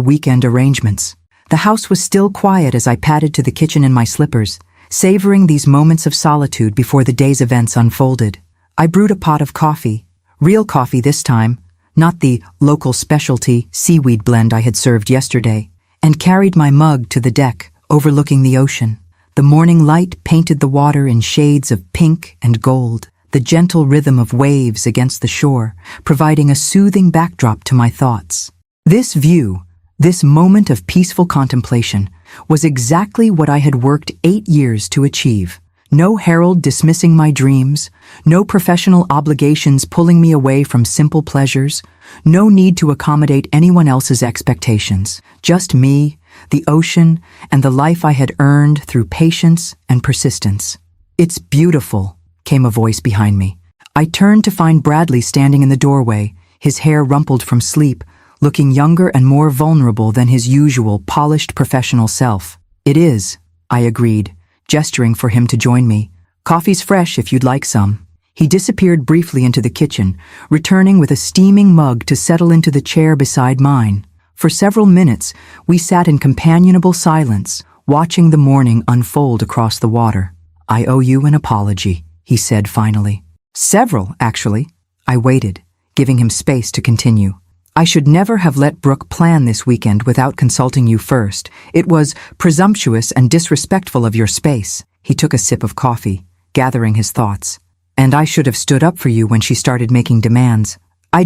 weekend arrangements. The house was still quiet as I padded to the kitchen in my slippers, savoring these moments of solitude before the day's events unfolded. I brewed a pot of coffee, real coffee this time, not the local specialty seaweed blend I had served yesterday, and carried my mug to the deck, overlooking the ocean. The morning light painted the water in shades of pink and gold, the gentle rhythm of waves against the shore, providing a soothing backdrop to my thoughts. This view, this moment of peaceful contemplation, was exactly what I had worked 8 years to achieve. No herald dismissing my dreams, no professional obligations pulling me away from simple pleasures, no need to accommodate anyone else's expectations. Just me, the ocean, and the life I had earned through patience and persistence. "It's beautiful," came a voice behind me. I turned to find Bradley standing in the doorway, his hair rumpled from sleep, looking younger and more vulnerable than his usual polished professional self. "It is," I agreed, gesturing for him to join me. "Coffee's fresh if you'd like some." He disappeared briefly into the kitchen, returning with a steaming mug to settle into the chair beside mine. For several minutes, we sat in companionable silence, watching the morning unfold across the water. "I owe you an apology," he said finally. "Several, actually." I waited, giving him space to continue. I should never have let Brooke plan this weekend without consulting you first. It was presumptuous and disrespectful of your space. He took a sip of coffee, gathering his thoughts. And I should have stood up for you when she started making demands. I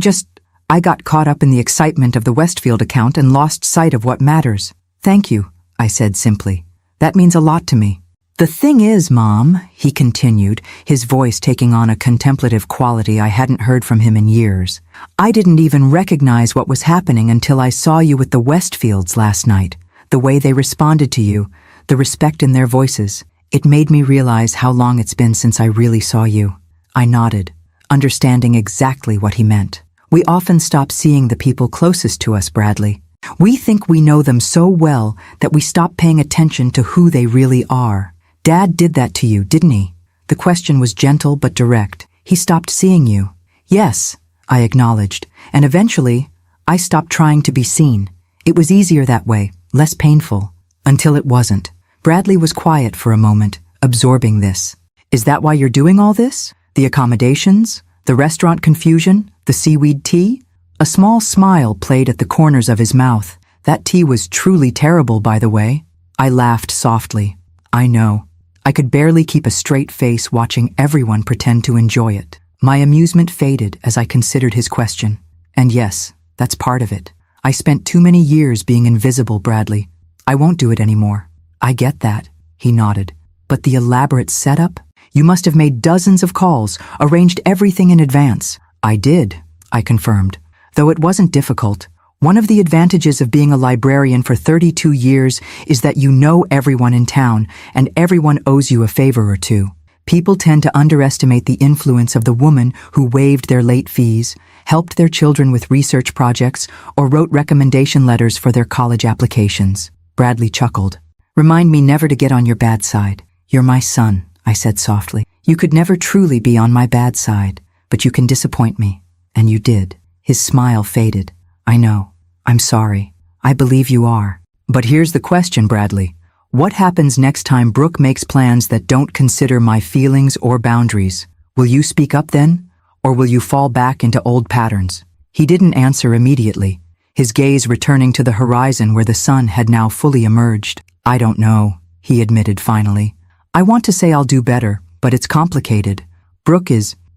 got caught up in the excitement of the Westfield account and lost sight of what matters. Thank you, I said simply. That means a lot to me. The thing is, Mom, he continued, his voice taking on a contemplative quality I hadn't heard from him in years. I didn't even recognize what was happening until I saw you with the Westfields last night. The way they responded to you, the respect in their voices. It made me realize how long it's been since I really saw you. I nodded, understanding exactly what he meant. We often stop seeing the people closest to us, Bradley. We think we know them so well that we stop paying attention to who they really are. Dad did that to you, didn't he? The question was gentle but direct. He stopped seeing you. Yes, I acknowledged, and eventually, I stopped trying to be seen. It was easier that way, less painful, until it wasn't. Bradley was quiet for a moment, absorbing this. Is that why you're doing all this? The accommodations? The restaurant confusion? The seaweed tea? A small smile played at the corners of his mouth. That tea was truly terrible, by the way. I laughed softly. I know. I could barely keep a straight face watching everyone pretend to enjoy it. My amusement faded as I considered his question. And yes, that's part of it. I spent too many years being invisible, Bradley. I won't do it anymore. I get that, he nodded. But the elaborate setup? You must have made dozens of calls, arranged everything in advance. I did, I confirmed. Though it wasn't difficult. One of the advantages of being a librarian for 32 years is that you know everyone in town, and everyone owes you a favor or two. People tend to underestimate the influence of the woman who waived their late fees, helped their children with research projects, or wrote recommendation letters for their college applications. Bradley chuckled. Remind me never to get on your bad side. You're my son, I said softly. You could never truly be on my bad side, but you can disappoint me. And you did. His smile faded. I know. I'm sorry. I believe you are. But here's the question, Bradley. What happens next time Brooke makes plans that don't consider my feelings or boundaries? Will you speak up then? Or will you fall back into old patterns? He didn't answer immediately, his gaze returning to the horizon where the sun had now fully emerged. I don't know, he admitted finally. I want to say I'll do better, but it's complicated. Brooke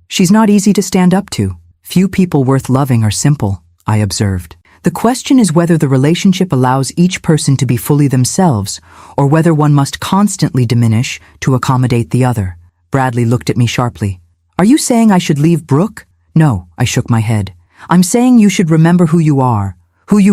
she's not easy to stand up to. Few people worth loving are simple, I observed. The question is whether the relationship allows each person to be fully themselves, or whether one must constantly diminish to accommodate the other. Bradley looked at me sharply. Are you saying I should leave Brooke? No, I shook my head. I'm saying you should remember who you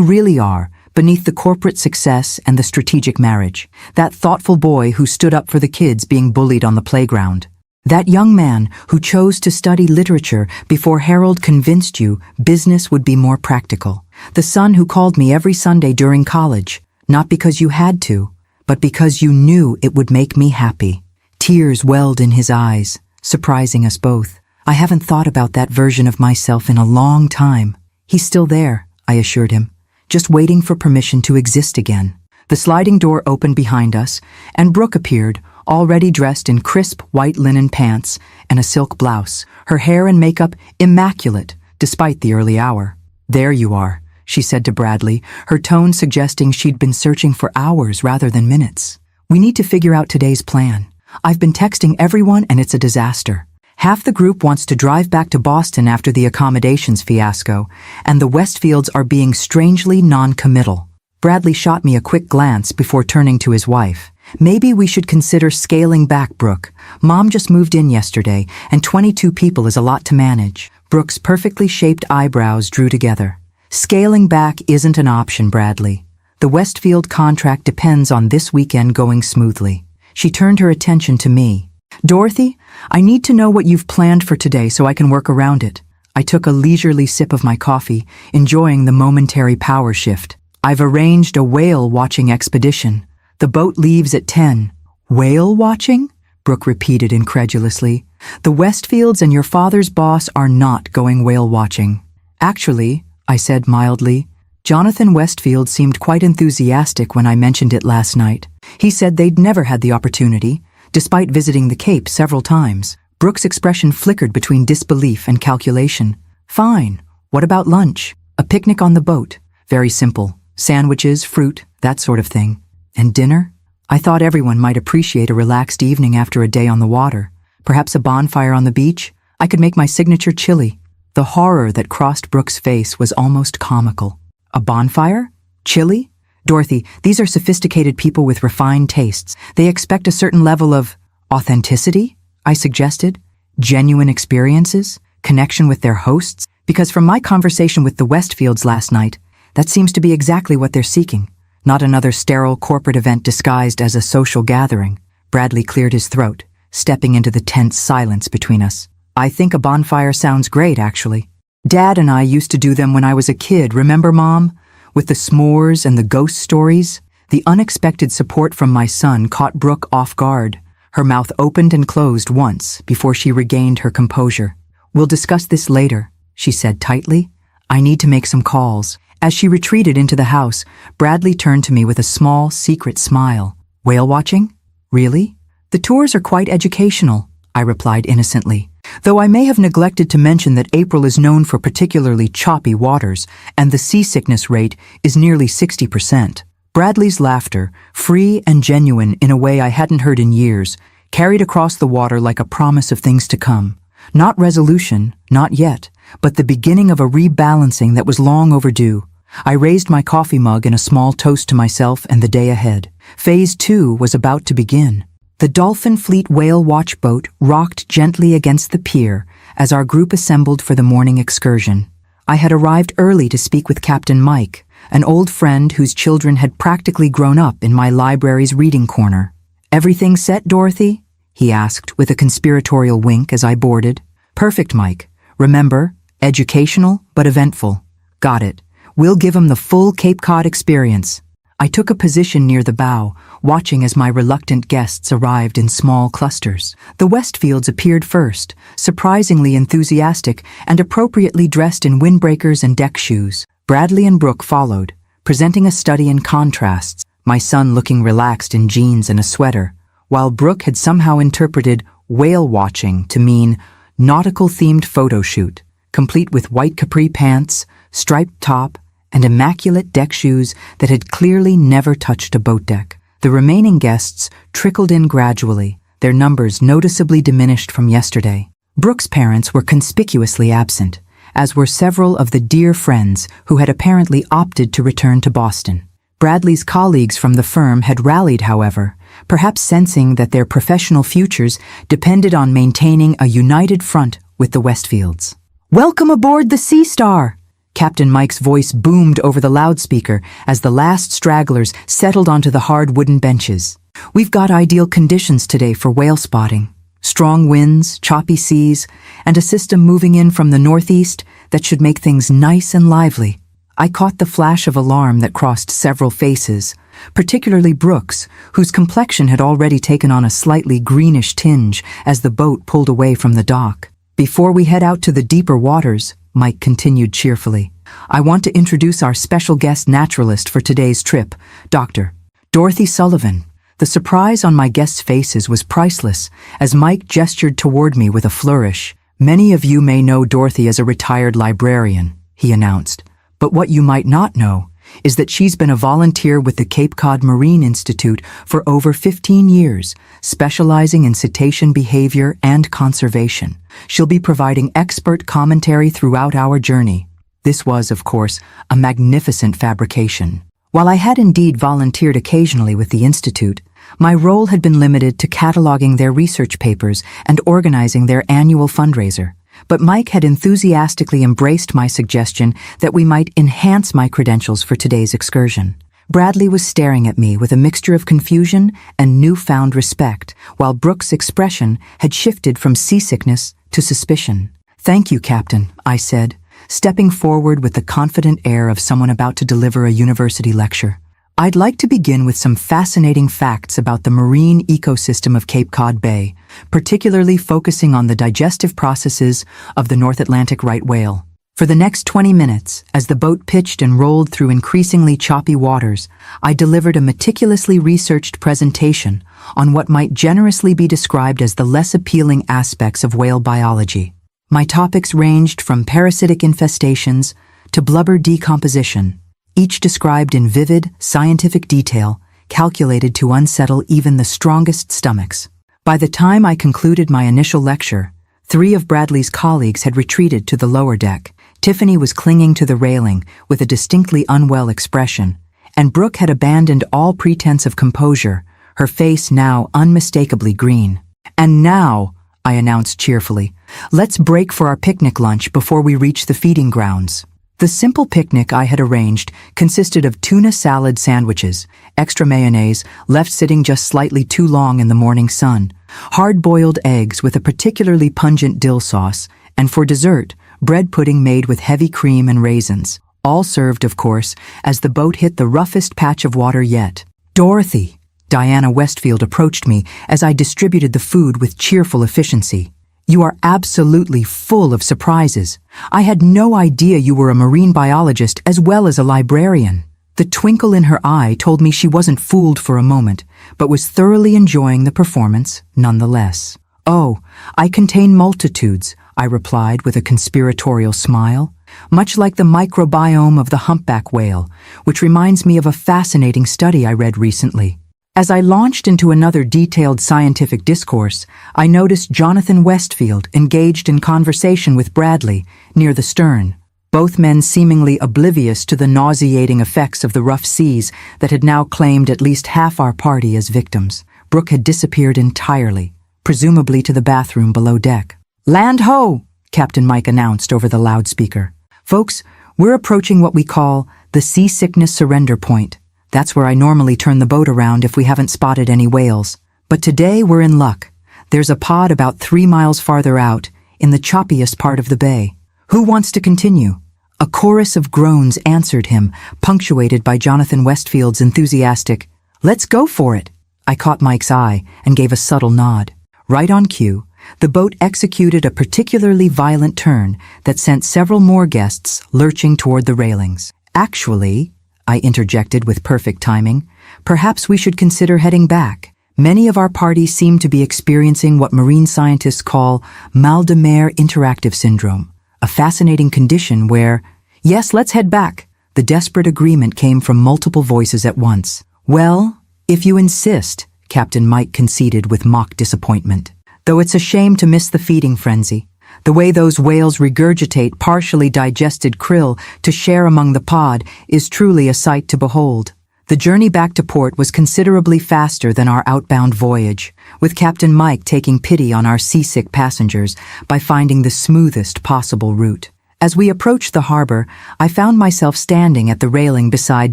really are, beneath the corporate success and the strategic marriage. That thoughtful boy who stood up for the kids being bullied on the playground. That young man who chose to study literature before Harold convinced you business would be more practical. The son who called me every Sunday during college, not because you had to, but because you knew it would make me happy. Tears welled in his eyes, surprising us both. I haven't thought about that version of myself in a long time. He's still there, I assured him, just waiting for permission to exist again. The sliding door opened behind us, and Brooke appeared, already dressed in crisp white linen pants and a silk blouse, her hair and makeup immaculate, despite the early hour. There you are, she said to Bradley, her tone suggesting she'd been searching for hours rather than minutes. We need to figure out today's plan. I've been texting everyone and it's a disaster. Half the group wants to drive back to Boston after the accommodations fiasco, and the Westfields are being strangely non-committal. Bradley shot me a quick glance before turning to his wife. Maybe we should consider scaling back, Brooke. Mom just moved in yesterday, and 22 people is a lot to manage. Brooke's perfectly shaped eyebrows drew together. Scaling back isn't an option, Bradley. The Westfield contract depends on this weekend going smoothly. She turned her attention to me. Dorothy, I need to know what you've planned for today so I can work around it. I took a leisurely sip of my coffee, enjoying the momentary power shift. I've arranged a whale-watching expedition. The boat leaves at 10. Whale watching? Brooke repeated incredulously. The Westfields and your father's boss are not going whale watching. Actually, I said mildly, Jonathan Westfield seemed quite enthusiastic when I mentioned it last night. He said they'd never had the opportunity, despite visiting the Cape several times. Brooke's expression flickered between disbelief and calculation. Fine. What about lunch? A picnic on the boat. Very simple. Sandwiches, fruit, that sort of thing. And dinner? I thought everyone might appreciate a relaxed evening after a day on the water. Perhaps a bonfire on the beach? I could make my signature chili. The horror that crossed Brooke's face was almost comical. A bonfire? Chili? Dorothy, these are sophisticated people with refined tastes. They expect a certain level of authenticity, I suggested. Genuine experiences? Connection with their hosts? Because from my conversation with the Westfields last night, that seems to be exactly what they're seeking. Not another sterile corporate event disguised as a social gathering. Bradley cleared his throat, stepping into the tense silence between us. I think a bonfire sounds great, actually. Dad and I used to do them when I was a kid, remember, Mom? With the s'mores and the ghost stories? The unexpected support from my son caught Brooke off guard. Her mouth opened and closed once before she regained her composure. We'll discuss this later, she said tightly. I need to make some calls. As she retreated into the house, Bradley turned to me with a small, secret smile. Whale watching? Really? The tours are quite educational, I replied innocently, though I may have neglected to mention that April is known for particularly choppy waters, and the seasickness rate is nearly 60%. Bradley's laughter, free and genuine in a way I hadn't heard in years, carried across the water like a promise of things to come. Not resolution, not yet, but the beginning of a rebalancing that was long overdue. I raised my coffee mug in a small toast to myself and the day ahead. Phase 2 was about to begin. The Dolphin Fleet whale watch boat rocked gently against the pier as our group assembled for the morning excursion. I had arrived early to speak with Captain Mike, an old friend whose children had practically grown up in my library's reading corner. Everything set, Dorothy? He asked with a conspiratorial wink as I boarded. Perfect, Mike. Remember, educational but eventful. Got it. We'll give him the full Cape Cod experience. I took a position near the bow, watching as my reluctant guests arrived in small clusters. The Westfields appeared first, surprisingly enthusiastic and appropriately dressed in windbreakers and deck shoes. Bradley and Brooke followed, presenting a study in contrasts, my son looking relaxed in jeans and a sweater, while Brooke had somehow interpreted whale watching to mean nautical-themed photo shoot, complete with white capri pants, striped top, and immaculate deck shoes that had clearly never touched a boat deck. The remaining guests trickled in gradually, their numbers noticeably diminished from yesterday. Brooke's parents were conspicuously absent, as were several of the dear friends who had apparently opted to return to Boston. Bradley's colleagues from the firm had rallied, however, perhaps sensing that their professional futures depended on maintaining a united front with the Westfields. "Welcome aboard the Sea Star!" Captain Mike's voice boomed over the loudspeaker as the last stragglers settled onto the hard wooden benches. "We've got ideal conditions today for whale spotting. Strong winds, choppy seas, and a system moving in from the northeast that should make things nice and lively." I caught the flash of alarm that crossed several faces, particularly Brooke's, whose complexion had already taken on a slightly greenish tinge as the boat pulled away from the dock. "Before we head out to the deeper waters," Mike continued cheerfully, "I want to introduce our special guest naturalist for today's trip, Dr. Dorothy Sullivan." The surprise on my guests' faces was priceless as Mike gestured toward me with a flourish. "Many of you may know Dorothy as a retired librarian," he announced. "But what you might not know is that she's been a volunteer with the Cape Cod Marine Institute for over 15 years, specializing in cetacean behavior and conservation. She'll be providing expert commentary throughout our journey." This was, of course, a magnificent fabrication. While I had indeed volunteered occasionally with the Institute, my role had been limited to cataloging their research papers and organizing their annual fundraiser. But Mike had enthusiastically embraced my suggestion that we might enhance my credentials for today's excursion. Bradley was staring at me with a mixture of confusion and newfound respect, while Brooke's expression had shifted from seasickness to suspicion. "Thank you, Captain," I said, stepping forward with the confident air of someone about to deliver a university lecture. "I'd like to begin with some fascinating facts about the marine ecosystem of Cape Cod Bay, particularly focusing on the digestive processes of the North Atlantic right whale." For the next 20 minutes, as the boat pitched and rolled through increasingly choppy waters, I delivered a meticulously researched presentation on what might generously be described as the less appealing aspects of whale biology. My topics ranged from parasitic infestations to blubber decomposition, each described in vivid, scientific detail, calculated to unsettle even the strongest stomachs. By the time I concluded my initial lecture, 3 of Bradley's colleagues had retreated to the lower deck. Tiffany was clinging to the railing with a distinctly unwell expression, and Brooke had abandoned all pretense of composure, her face now unmistakably green. "And now," I announced cheerfully, "let's break for our picnic lunch before we reach the feeding grounds." The simple picnic I had arranged consisted of tuna salad sandwiches, extra mayonnaise left sitting just slightly too long in the morning sun, hard-boiled eggs with a particularly pungent dill sauce, and for dessert, bread pudding made with heavy cream and raisins, all served, of course, as the boat hit the roughest patch of water yet. "Dorothy," Diana Westfield approached me as I distributed the food with cheerful efficiency. "You are absolutely full of surprises. I had no idea you were a marine biologist as well as a librarian." The twinkle in her eye told me she wasn't fooled for a moment, but was thoroughly enjoying the performance nonetheless. "Oh, I contain multitudes," I replied with a conspiratorial smile, "much like the microbiome of the humpback whale, which reminds me of a fascinating study I read recently." As I launched into another detailed scientific discourse, I noticed Jonathan Westfield engaged in conversation with Bradley near the stern, both men seemingly oblivious to the nauseating effects of the rough seas that had now claimed at least half our party as victims. Brooke had disappeared entirely, presumably to the bathroom below deck. "Land ho!" Captain Mike announced over the loudspeaker. "Folks, we're approaching what we call the seasickness surrender point. That's where I normally turn the boat around if we haven't spotted any whales. But today we're in luck. There's a pod about 3 miles farther out, in the choppiest part of the bay. Who wants to continue?" A chorus of groans answered him, punctuated by Jonathan Westfield's enthusiastic, "Let's go for it." I caught Mike's eye and gave a subtle nod. Right on cue, the boat executed a particularly violent turn that sent several more guests lurching toward the railings. "Actually," I interjected with perfect timing, "perhaps we should consider heading back. Many of our party seem to be experiencing what marine scientists call mal de mer interactive syndrome, a fascinating condition where—" "Yes, let's head back." The desperate agreement came from multiple voices at once. "Well, if you insist," Captain Mike conceded with mock disappointment. "Though it's a shame to miss the feeding frenzy. The way those whales regurgitate partially digested krill to share among the pod is truly a sight to behold." The journey back to port was considerably faster than our outbound voyage, with Captain Mike taking pity on our seasick passengers by finding the smoothest possible route. As we approached the harbor, I found myself standing at the railing beside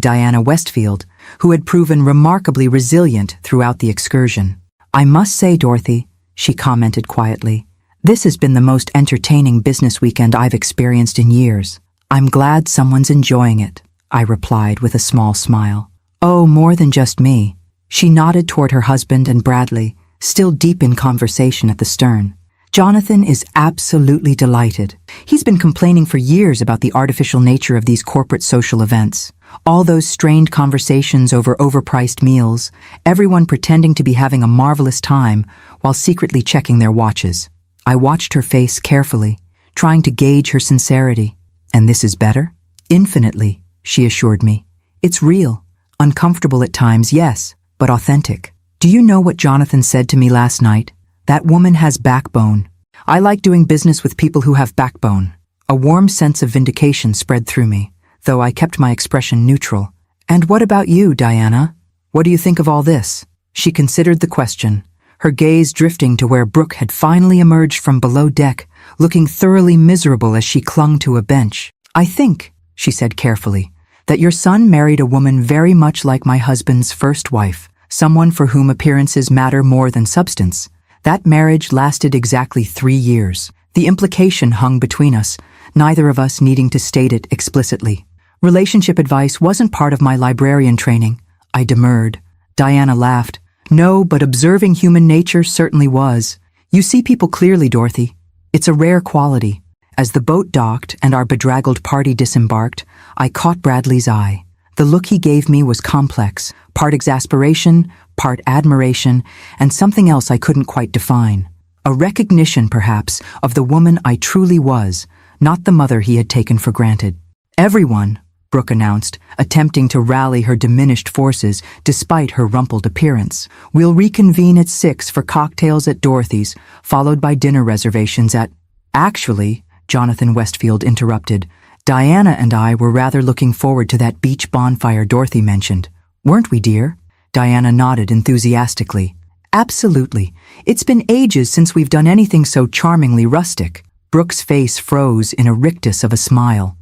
Diana Westfield, who had proven remarkably resilient throughout the excursion. "I must say, Dorothy," she commented quietly, "this has been the most entertaining business weekend I've experienced in years." "I'm glad someone's enjoying it," I replied with a small smile. "Oh, more than just me." She nodded toward her husband and Bradley, still deep in conversation at the stern. "Jonathan is absolutely delighted. He's been complaining for years about the artificial nature of these corporate social events. All those strained conversations over overpriced meals, everyone pretending to be having a marvelous time while secretly checking their watches." I watched her face carefully, trying to gauge her sincerity. "And this is better?" "Infinitely," she assured me. "It's real. Uncomfortable at times, yes, but authentic. Do you know what Jonathan said to me last night? That woman has backbone. I like doing business with people who have backbone." A warm sense of vindication spread through me, though I kept my expression neutral. "And what about you, Diana? What do you think of all this?" She considered the question, her gaze drifting to where Brooke had finally emerged from below deck, looking thoroughly miserable as she clung to a bench. "I think," she said carefully, "that your son married a woman very much like my husband's first wife, someone for whom appearances matter more than substance. That marriage lasted exactly 3 years. The implication hung between us, neither of us needing to state it explicitly. Relationship advice wasn't part of my librarian training," I demurred. Diana laughed. "No, but observing human nature certainly was. You see people clearly, Dorothy. It's a rare quality." As the boat docked and our bedraggled party disembarked, I caught Bradley's eye. The look he gave me was complex, part exasperation, part admiration, and something else I couldn't quite define. A recognition, perhaps, of the woman I truly was, not the mother he had taken for granted. Everyone, Brooke announced, attempting to rally her diminished forces despite her rumpled appearance. We'll reconvene at 6 for cocktails at Dorothy's, followed by dinner reservations at— Actually, Jonathan Westfield interrupted, Diana and I were rather looking forward to that beach bonfire Dorothy mentioned. Weren't we, dear? Diana nodded enthusiastically. Absolutely. It's been ages since we've done anything so charmingly rustic. Brooke's face froze in a rictus of a smile.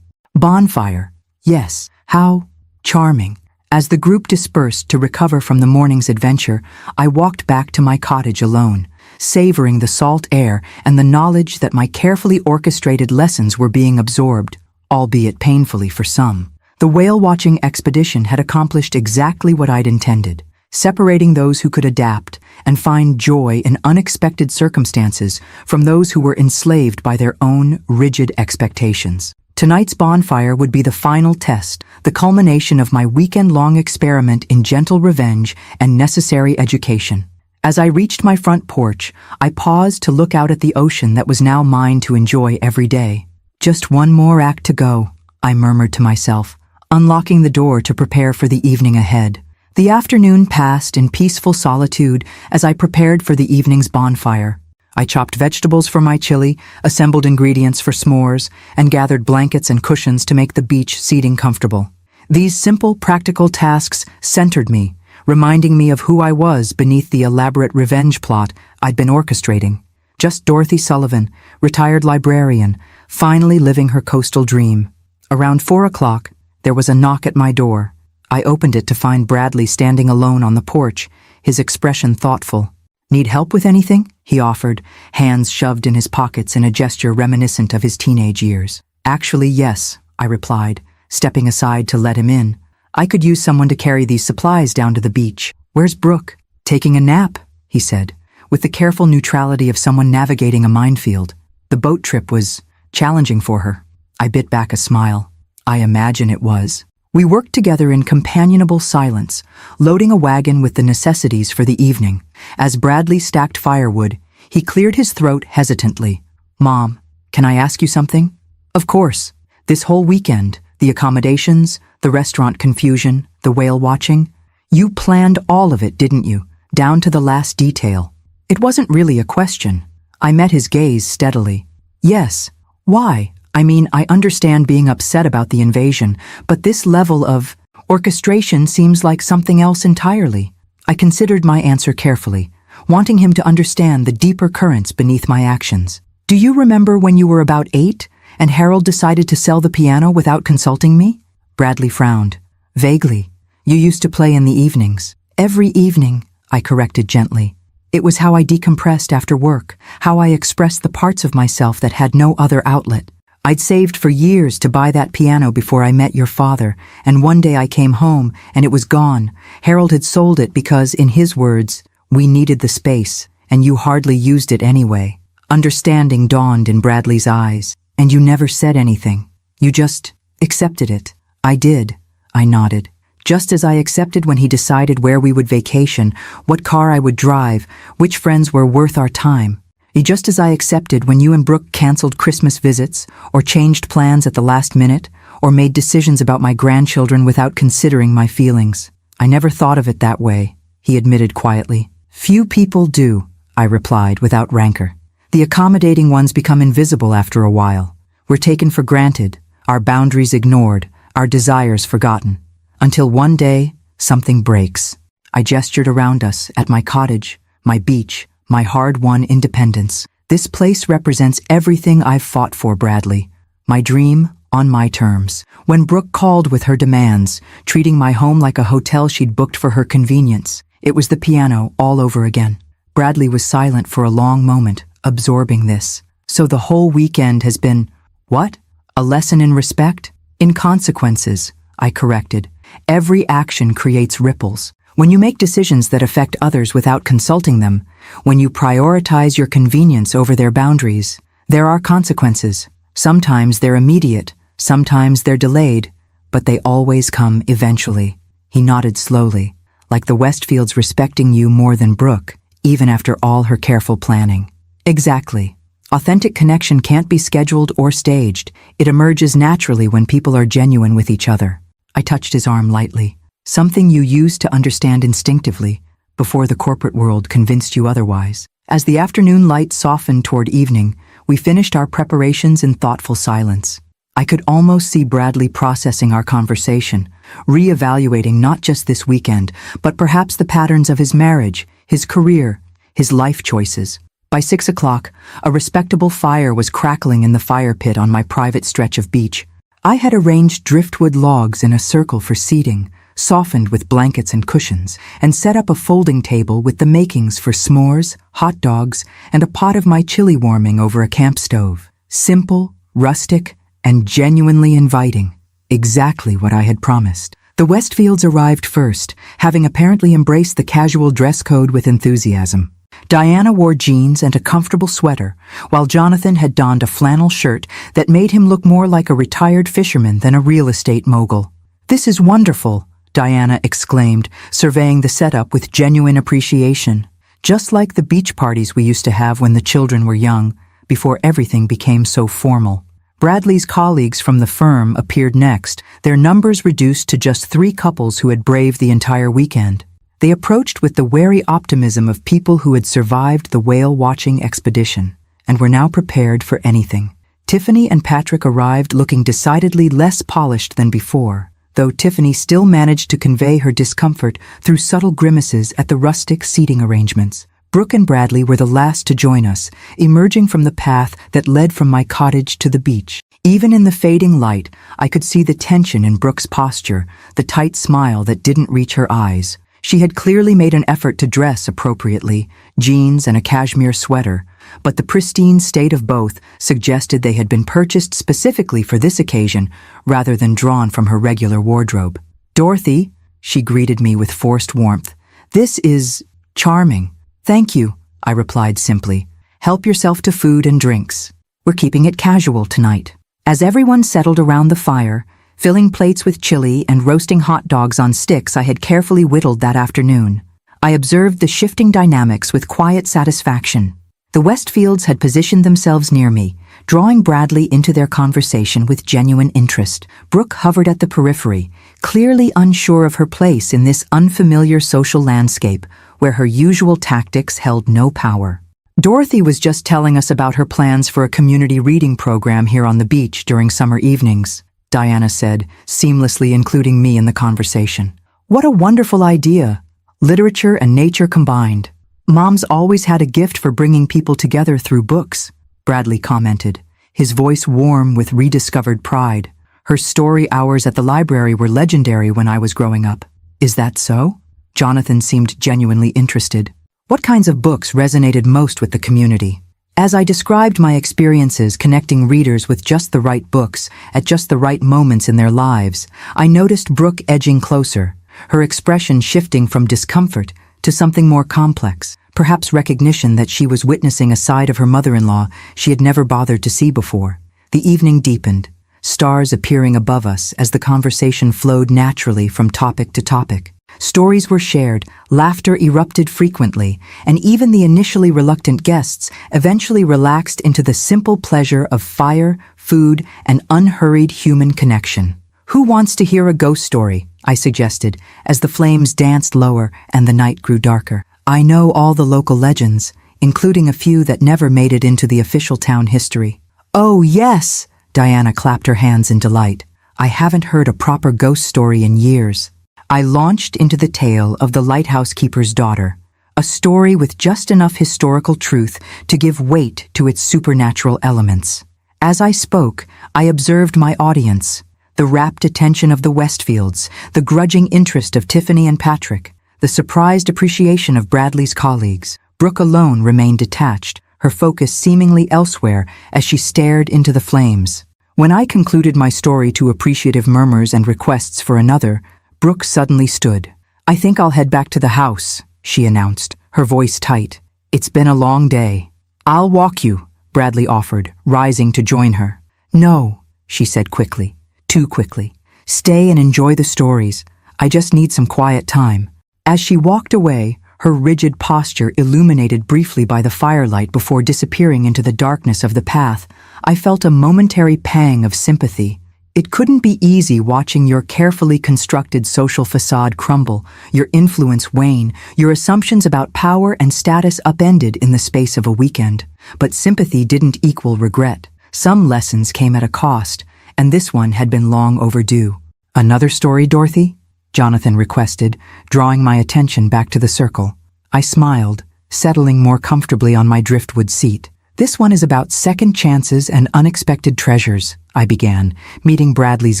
Bonfire. Yes, how charming. As the group dispersed to recover from the morning's adventure, I walked back to my cottage alone, savoring the salt air and the knowledge that my carefully orchestrated lessons were being absorbed, albeit painfully for some. The whale-watching expedition had accomplished exactly what I'd intended, separating those who could adapt and find joy in unexpected circumstances from those who were enslaved by their own rigid expectations. Tonight's bonfire would be the final test, the culmination of my weekend-long experiment in gentle revenge and necessary education. As I reached my front porch, I paused to look out at the ocean that was now mine to enjoy every day. Just one more act to go, I murmured to myself, unlocking the door to prepare for the evening ahead. The afternoon passed in peaceful solitude as I prepared for the evening's bonfire. I chopped vegetables for my chili, assembled ingredients for s'mores, and gathered blankets and cushions to make the beach seating comfortable. These simple, practical tasks centered me, reminding me of who I was beneath the elaborate revenge plot I'd been orchestrating. Just Dorothy Sullivan, retired librarian, finally living her coastal dream. Around 4 o'clock, there was a knock at my door. I opened it to find Bradley standing alone on the porch, his expression thoughtful. Need help with anything? He offered, hands shoved in his pockets in a gesture reminiscent of his teenage years. Actually, yes, I replied, stepping aside to let him in. I could use someone to carry these supplies down to the beach. Where's Brooke? Taking a nap, he said, with the careful neutrality of someone navigating a minefield. The boat trip was challenging for her. I bit back a smile. I imagine it was. We worked together in companionable silence, loading a wagon with the necessities for the evening. As Bradley stacked firewood, he cleared his throat hesitantly. Mom, can I ask you something? Of course. This whole weekend, the accommodations, the restaurant confusion, the whale watching, you planned all of it, didn't you? Down to the last detail. It wasn't really a question. I met his gaze steadily. Yes. Why? I mean, I understand being upset about the invasion, but this level of orchestration seems like something else entirely. I considered my answer carefully, wanting him to understand the deeper currents beneath my actions. Do you remember when you were about 8 and Harold decided to sell the piano without consulting me? Bradley frowned. Vaguely. You used to play in the evenings. Every evening, I corrected gently. It was how I decompressed after work, how I expressed the parts of myself that had no other outlet. I'd saved for years to buy that piano before I met your father, and one day I came home and it was gone. Harold had sold it because, in his words, we needed the space, and you hardly used it anyway. Understanding dawned in Bradley's eyes, and you never said anything. You just accepted it. I did, I nodded. Just as I accepted when he decided where we would vacation, what car I would drive, which friends were worth our time. Just as I accepted when you and Brooke canceled Christmas visits, or changed plans at the last minute, or made decisions about my grandchildren without considering my feelings. I never thought of it that way, he admitted quietly. Few people do, I replied without rancor. The accommodating ones become invisible after a while. We're taken for granted, our boundaries ignored, our desires forgotten. Until one day, something breaks. I gestured around us, at my cottage, my beach, my hard-won independence. This place represents everything I've fought for, Bradley. My dream, on my terms. When Brooke called with her demands, treating my home like a hotel she'd booked for her convenience, it was the piano all over again. Bradley was silent for a long moment, absorbing this. So the whole weekend has been, what? A lesson in respect? In consequences, I corrected. Every action creates ripples. When you make decisions that affect others without consulting them, when you prioritize your convenience over their boundaries, there are consequences. Sometimes they're immediate, sometimes they're delayed, but they always come eventually. He nodded slowly, like the Westfields respecting you more than Brooke, even after all her careful planning. Exactly. Authentic connection can't be scheduled or staged. It emerges naturally when people are genuine with each other. I touched his arm lightly. Something you used to understand instinctively, before the corporate world convinced you otherwise. As the afternoon light softened toward evening, we finished our preparations in thoughtful silence. I could almost see Bradley processing our conversation, re-evaluating not just this weekend, but perhaps the patterns of his marriage, his career, his life choices. By 6 o'clock, a respectable fire was crackling in the fire pit on my private stretch of beach. I had arranged driftwood logs in a circle for seating, softened with blankets and cushions, and set up a folding table with the makings for s'mores, hot dogs, and a pot of my chili warming over a camp stove. Simple, rustic, and genuinely inviting. Exactly what I had promised. The Westfields arrived first, having apparently embraced the casual dress code with enthusiasm. Diana wore jeans and a comfortable sweater, while Jonathan had donned a flannel shirt that made him look more like a retired fisherman than a real estate mogul. "This is wonderful," Diana exclaimed, surveying the setup with genuine appreciation. Just like the beach parties we used to have when the children were young, before everything became so formal. Bradley's colleagues from the firm appeared next, their numbers reduced to just 3 couples who had braved the entire weekend. They approached with the wary optimism of people who had survived the whale-watching expedition, and were now prepared for anything. Tiffany and Patrick arrived looking decidedly less polished than before, though Tiffany still managed to convey her discomfort through subtle grimaces at the rustic seating arrangements. Brooke and Bradley were the last to join us, emerging from the path that led from my cottage to the beach. Even in the fading light, I could see the tension in Brooke's posture, the tight smile that didn't reach her eyes. She had clearly made an effort to dress appropriately, jeans and a cashmere sweater, but the pristine state of both suggested they had been purchased specifically for this occasion rather than drawn from her regular wardrobe. "Dorothy," she greeted me with forced warmth, "this is charming." "Thank you," I replied simply. "Help yourself to food and drinks. We're keeping it casual tonight." As everyone settled around the fire, filling plates with chili and roasting hot dogs on sticks I had carefully whittled that afternoon, I observed the shifting dynamics with quiet satisfaction. The Westfields had positioned themselves near me, drawing Bradley into their conversation with genuine interest. Brooke hovered at the periphery, clearly unsure of her place in this unfamiliar social landscape where her usual tactics held no power. Dorothy was just telling us about her plans for a community reading program here on the beach during summer evenings, Diana said, seamlessly including me in the conversation. "What a wonderful idea! Literature and nature combined. Mom's always had a gift for bringing people together through books," Bradley commented, his voice warm with rediscovered pride. "Her story hours at the library were legendary when I was growing up." "Is that so?" Jonathan seemed genuinely interested. "What kinds of books resonated most with the community?" As I described my experiences connecting readers with just the right books at just the right moments in their lives, I noticed Brooke edging closer, her expression shifting from discomfort to something more complex, perhaps recognition that she was witnessing a side of her mother-in-law she had never bothered to see before. The evening deepened, stars appearing above us as the conversation flowed naturally from topic to topic. Stories were shared, laughter erupted frequently, and even the initially reluctant guests eventually relaxed into the simple pleasure of fire, food, and unhurried human connection. "Who wants to hear a ghost story?" I suggested, as the flames danced lower and the night grew darker. "I know all the local legends, including a few that never made it into the official town history." "Oh, yes!" Diana clapped her hands in delight. "I haven't heard a proper ghost story in years." I launched into the tale of the lighthouse keeper's daughter, a story with just enough historical truth to give weight to its supernatural elements. As I spoke, I observed my audience, the rapt attention of the Westfields, the grudging interest of Tiffany and Patrick, the surprised appreciation of Bradley's colleagues. Brooke alone remained detached, her focus seemingly elsewhere as she stared into the flames. When I concluded my story to appreciative murmurs and requests for another, Brooke suddenly stood. "I think I'll head back to the house," she announced, her voice tight. "It's been a long day." "I'll walk you," Bradley offered, rising to join her. "No," she said quickly, too quickly. "Stay and enjoy the stories. I just need some quiet time." As she walked away, her rigid posture illuminated briefly by the firelight before disappearing into the darkness of the path. I felt a momentary pang of sympathy. It couldn't be easy watching your carefully constructed social facade crumble, your influence wane, your assumptions about power and status upended in the space of a weekend. But sympathy didn't equal regret. Some lessons came at a cost, and this one had been long overdue. "Another story, Dorothy?" Jonathan requested, drawing my attention back to the circle. I smiled, settling more comfortably on my driftwood seat. "This one is about second chances and unexpected treasures," I began, meeting Bradley's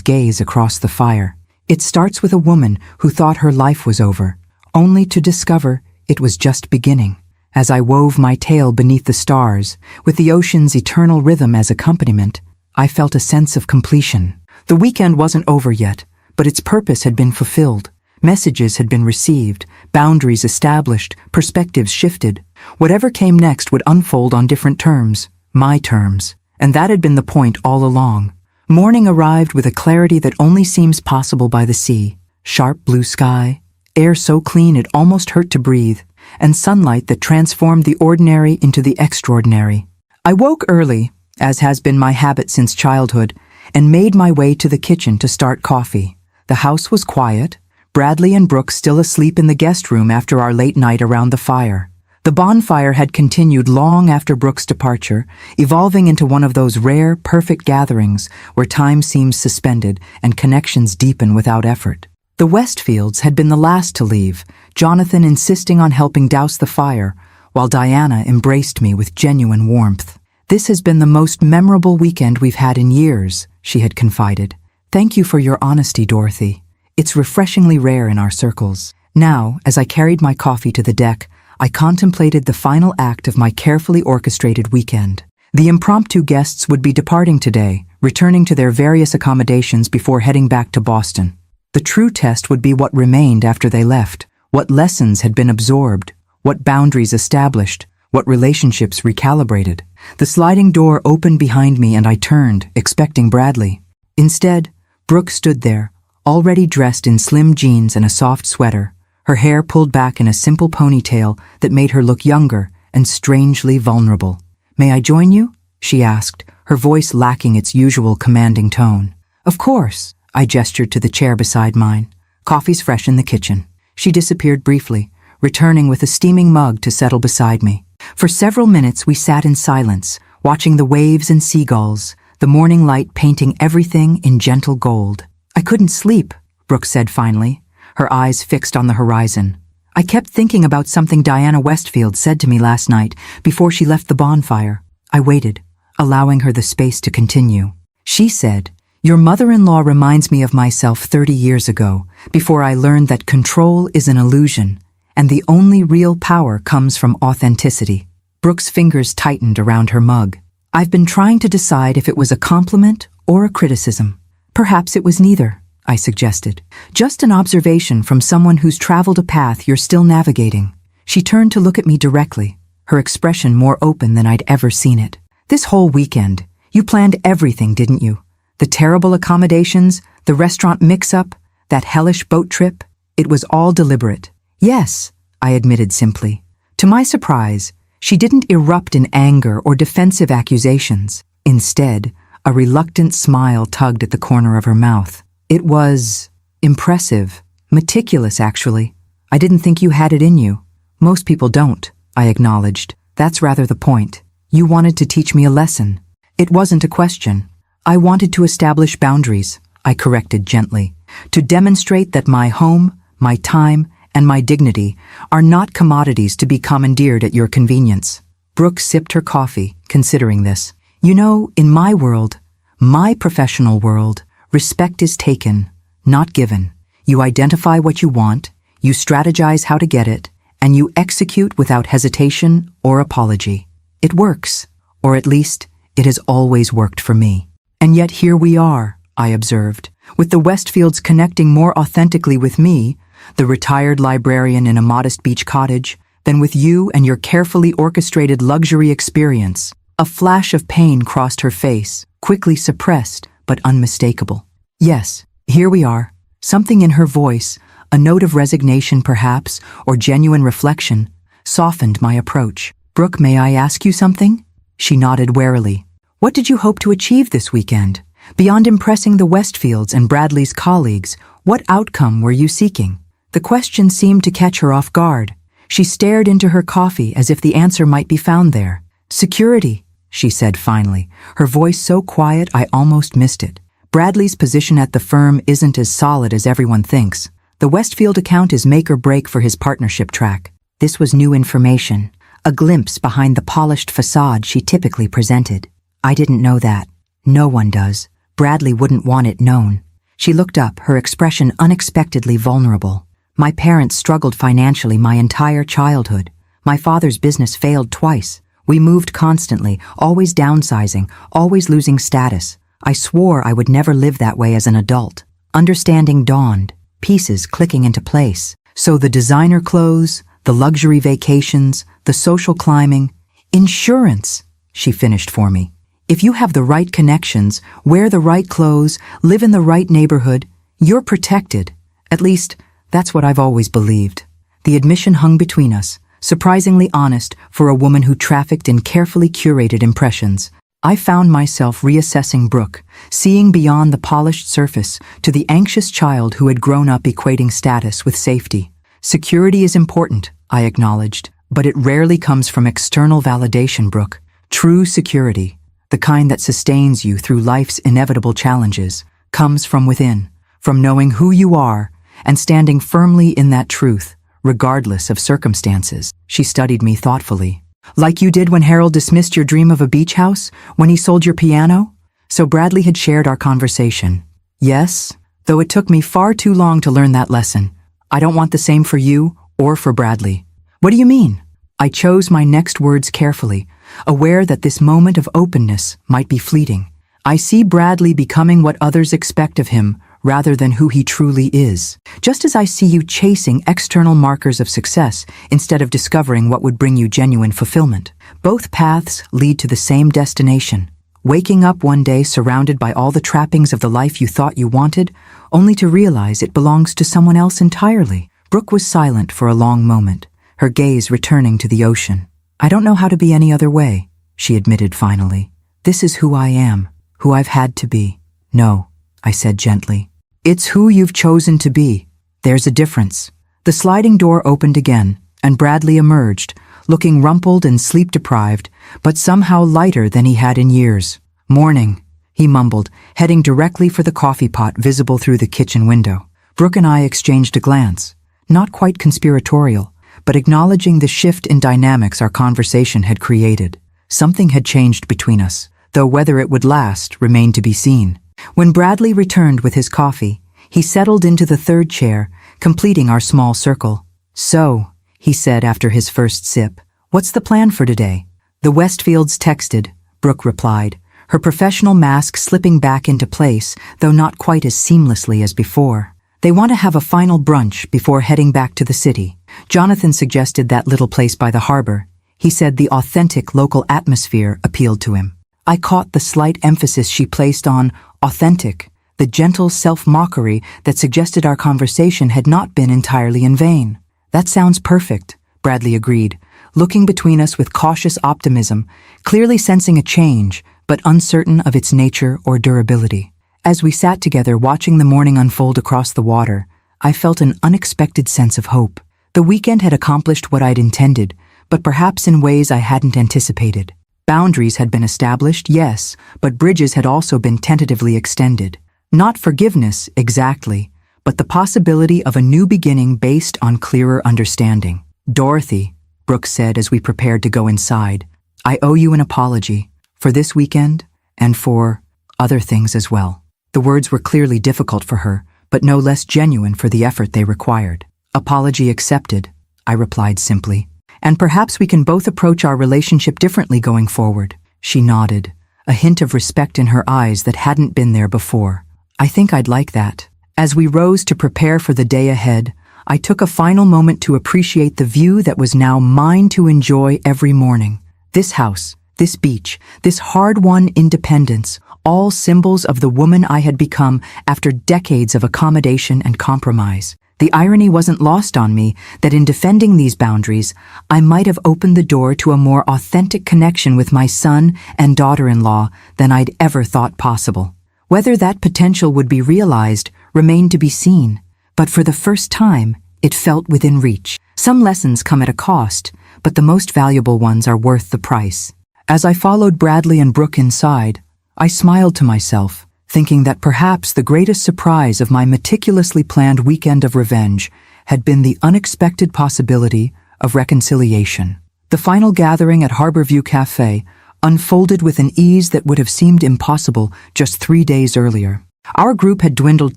gaze across the fire. "It starts with a woman who thought her life was over, only to discover it was just beginning." As I wove my tale beneath the stars, with the ocean's eternal rhythm as accompaniment, I felt a sense of completion. The weekend wasn't over yet, but its purpose had been fulfilled. Messages had been received, boundaries established, perspectives shifted. Whatever came next would unfold on different terms, my terms, and that had been the point all along. Morning arrived with a clarity that only seems possible by the sea. Sharp blue sky, air so clean it almost hurt to breathe, and sunlight that transformed the ordinary into the extraordinary. I woke early, as has been my habit since childhood, and made my way to the kitchen to start coffee. The house was quiet, Bradley and Brooke still asleep in the guest room after our late night around the fire. The bonfire had continued long after Brooke's departure, evolving into one of those rare, perfect gatherings where time seems suspended and connections deepen without effort. The Westfields had been the last to leave, Jonathan insisting on helping douse the fire, while Diana embraced me with genuine warmth. "This has been the most memorable weekend we've had in years," she had confided. "Thank you for your honesty, Dorothy. It's refreshingly rare in our circles." Now, as I carried my coffee to the deck, I contemplated the final act of my carefully orchestrated weekend. The impromptu guests would be departing today, returning to their various accommodations before heading back to Boston. The true test would be what remained after they left, what lessons had been absorbed, what boundaries established, what relationships recalibrated. The sliding door opened behind me and I turned, expecting Bradley. Instead, Brooke stood there, already dressed in slim jeans and a soft sweater, her hair pulled back in a simple ponytail that made her look younger and strangely vulnerable. "May I join you?" she asked, her voice lacking its usual commanding tone. "Of course," I gestured to the chair beside mine. "Coffee's fresh in the kitchen." She disappeared briefly, returning with a steaming mug to settle beside me. For several minutes we sat in silence, watching the waves and seagulls, the morning light painting everything in gentle gold. "I couldn't sleep," Brooke said finally, her eyes fixed on the horizon. "I kept thinking about something Diana Westfield said to me last night before she left the bonfire." I waited, allowing her the space to continue. "She said, 'Your mother-in-law reminds me of myself 30 years ago, before I learned that control is an illusion, and the only real power comes from authenticity.'" Brooke's fingers tightened around her mug. "I've been trying to decide if it was a compliment or a criticism. Perhaps it was neither," I suggested. "Just an observation from someone who's traveled a path you're still navigating." She turned to look at me directly, her expression more open than I'd ever seen it. "This whole weekend, you planned everything, didn't you? The terrible accommodations, the restaurant mix-up, that hellish boat trip, it was all deliberate." "Yes," I admitted simply. To my surprise, she didn't erupt in anger or defensive accusations. Instead, a reluctant smile tugged at the corner of her mouth. "It was impressive, meticulous actually. I didn't think you had it in you." "Most people don't," I acknowledged. "That's rather the point. You wanted to teach me a lesson." "It wasn't a question. I wanted to establish boundaries," I corrected gently, "to demonstrate that my home, my time, and my dignity are not commodities to be commandeered at your convenience." Brooke sipped her coffee, considering this. "You know, in my world, my professional world, respect is taken, not given. You identify what you want, you strategize how to get it, and you execute without hesitation or apology. It works, or at least, it has always worked for me." "And yet here we are," I observed, "with the Westfields connecting more authentically with me, the retired librarian in a modest beach cottage, than with you and your carefully orchestrated luxury experience." A flash of pain crossed her face, quickly suppressed but unmistakable. "Yes, here we are." Something in her voice, A note of resignation, perhaps, or genuine reflection, softened my approach. "Brooke, may I ask you something?" She nodded warily. "What did you hope to achieve this weekend? Beyond impressing the Westfields and Bradley's colleagues, what outcome were you seeking?" The question seemed to catch her off guard. She stared into her coffee as if the answer might be found there. "Security," she said finally, her voice so quiet I almost missed it. "Bradley's position at the firm isn't as solid as everyone thinks. The Westfield account is make or break for his partnership track." This was new information, a glimpse behind the polished facade she typically presented. "I didn't know that. No one does. Bradley wouldn't want it known." She looked up, her expression unexpectedly vulnerable. "My parents struggled financially my entire childhood. My father's business failed twice. We moved constantly, always downsizing, always losing status. I swore I would never live that way as an adult." Understanding dawned, pieces clicking into place. So the designer clothes, the luxury vacations, the social climbing, insurance, she finished for me. If you have the right connections, wear the right clothes, live in the right neighborhood, you're protected. At least, that's what I've always believed. The admission hung between us, surprisingly honest for a woman who trafficked in carefully curated impressions. I found myself reassessing Brooke, seeing beyond the polished surface to the anxious child who had grown up equating status with safety. "Security is important," I acknowledged, "but it rarely comes from external validation, Brooke. True security, the kind that sustains you through life's inevitable challenges, comes from within, from knowing who you are and standing firmly in that truth, regardless of circumstances." She studied me thoughtfully. "Like you did when Harold dismissed your dream of a beach house, when he sold your piano?" So Bradley had shared our conversation. "Yes, though it took me far too long to learn that lesson. I don't want the same for you or for Bradley." "What do you mean?" I chose my next words carefully, aware that this moment of openness might be fleeting. "I see Bradley becoming what others expect of him rather than who he truly is. Just as I see you chasing external markers of success instead of discovering what would bring you genuine fulfillment. Both paths lead to the same destination. Waking up one day surrounded by all the trappings of the life you thought you wanted, only to realize it belongs to someone else entirely." Brooke was silent for a long moment, her gaze returning to the ocean. "I don't know how to be any other way," she admitted finally. "This is who I am, who I've had to be." "No," I said gently. "It's who you've chosen to be. There's a difference." The sliding door opened again, and Bradley emerged, looking rumpled and sleep-deprived, but somehow lighter than he had in years. "Morning," he mumbled, heading directly for the coffee pot visible through the kitchen window. Brooke and I exchanged a glance, not quite conspiratorial, but acknowledging the shift in dynamics our conversation had created. Something had changed between us, though whether it would last remained to be seen. When Bradley returned with his coffee, he settled into the third chair, completing our small circle. "So," he said after his first sip, "what's the plan for today?" "The Westfields texted," Brooke replied, her professional mask slipping back into place, though not quite as seamlessly as before. "They want to have a final brunch before heading back to the city. Jonathan suggested that little place by the harbor. He said the authentic local atmosphere appealed to him." I caught the slight emphasis she placed on authentic, the gentle self-mockery that suggested our conversation had not been entirely in vain. "That sounds perfect," Bradley agreed, looking between us with cautious optimism, clearly sensing a change, but uncertain of its nature or durability. As we sat together watching the morning unfold across the water, I felt an unexpected sense of hope. The weekend had accomplished what I'd intended, but perhaps in ways I hadn't anticipated. Boundaries had been established, yes, but bridges had also been tentatively extended. Not forgiveness, exactly, but the possibility of a new beginning based on clearer understanding. "Dorothy," Brooke said as we prepared to go inside, "I owe you an apology for this weekend and for other things as well." The words were clearly difficult for her, but no less genuine for the effort they required. "Apology accepted," I replied simply. "And perhaps we can both approach our relationship differently going forward." She nodded, a hint of respect in her eyes that hadn't been there before. "I think I'd like that." As we rose to prepare for the day ahead, I took a final moment to appreciate the view that was now mine to enjoy every morning. This house, this beach, this hard-won independence, all symbols of the woman I had become after decades of accommodation and compromise. The irony wasn't lost on me that in defending these boundaries, I might have opened the door to a more authentic connection with my son and daughter-in-law than I'd ever thought possible. Whether that potential would be realized remained to be seen, but for the first time, it felt within reach. Some lessons come at a cost, but the most valuable ones are worth the price. As I followed Bradley and Brooke inside, I smiled to myself, thinking that perhaps the greatest surprise of my meticulously planned weekend of revenge had been the unexpected possibility of reconciliation. The final gathering at Harborview Cafe unfolded with an ease that would have seemed impossible just 3 days earlier. Our group had dwindled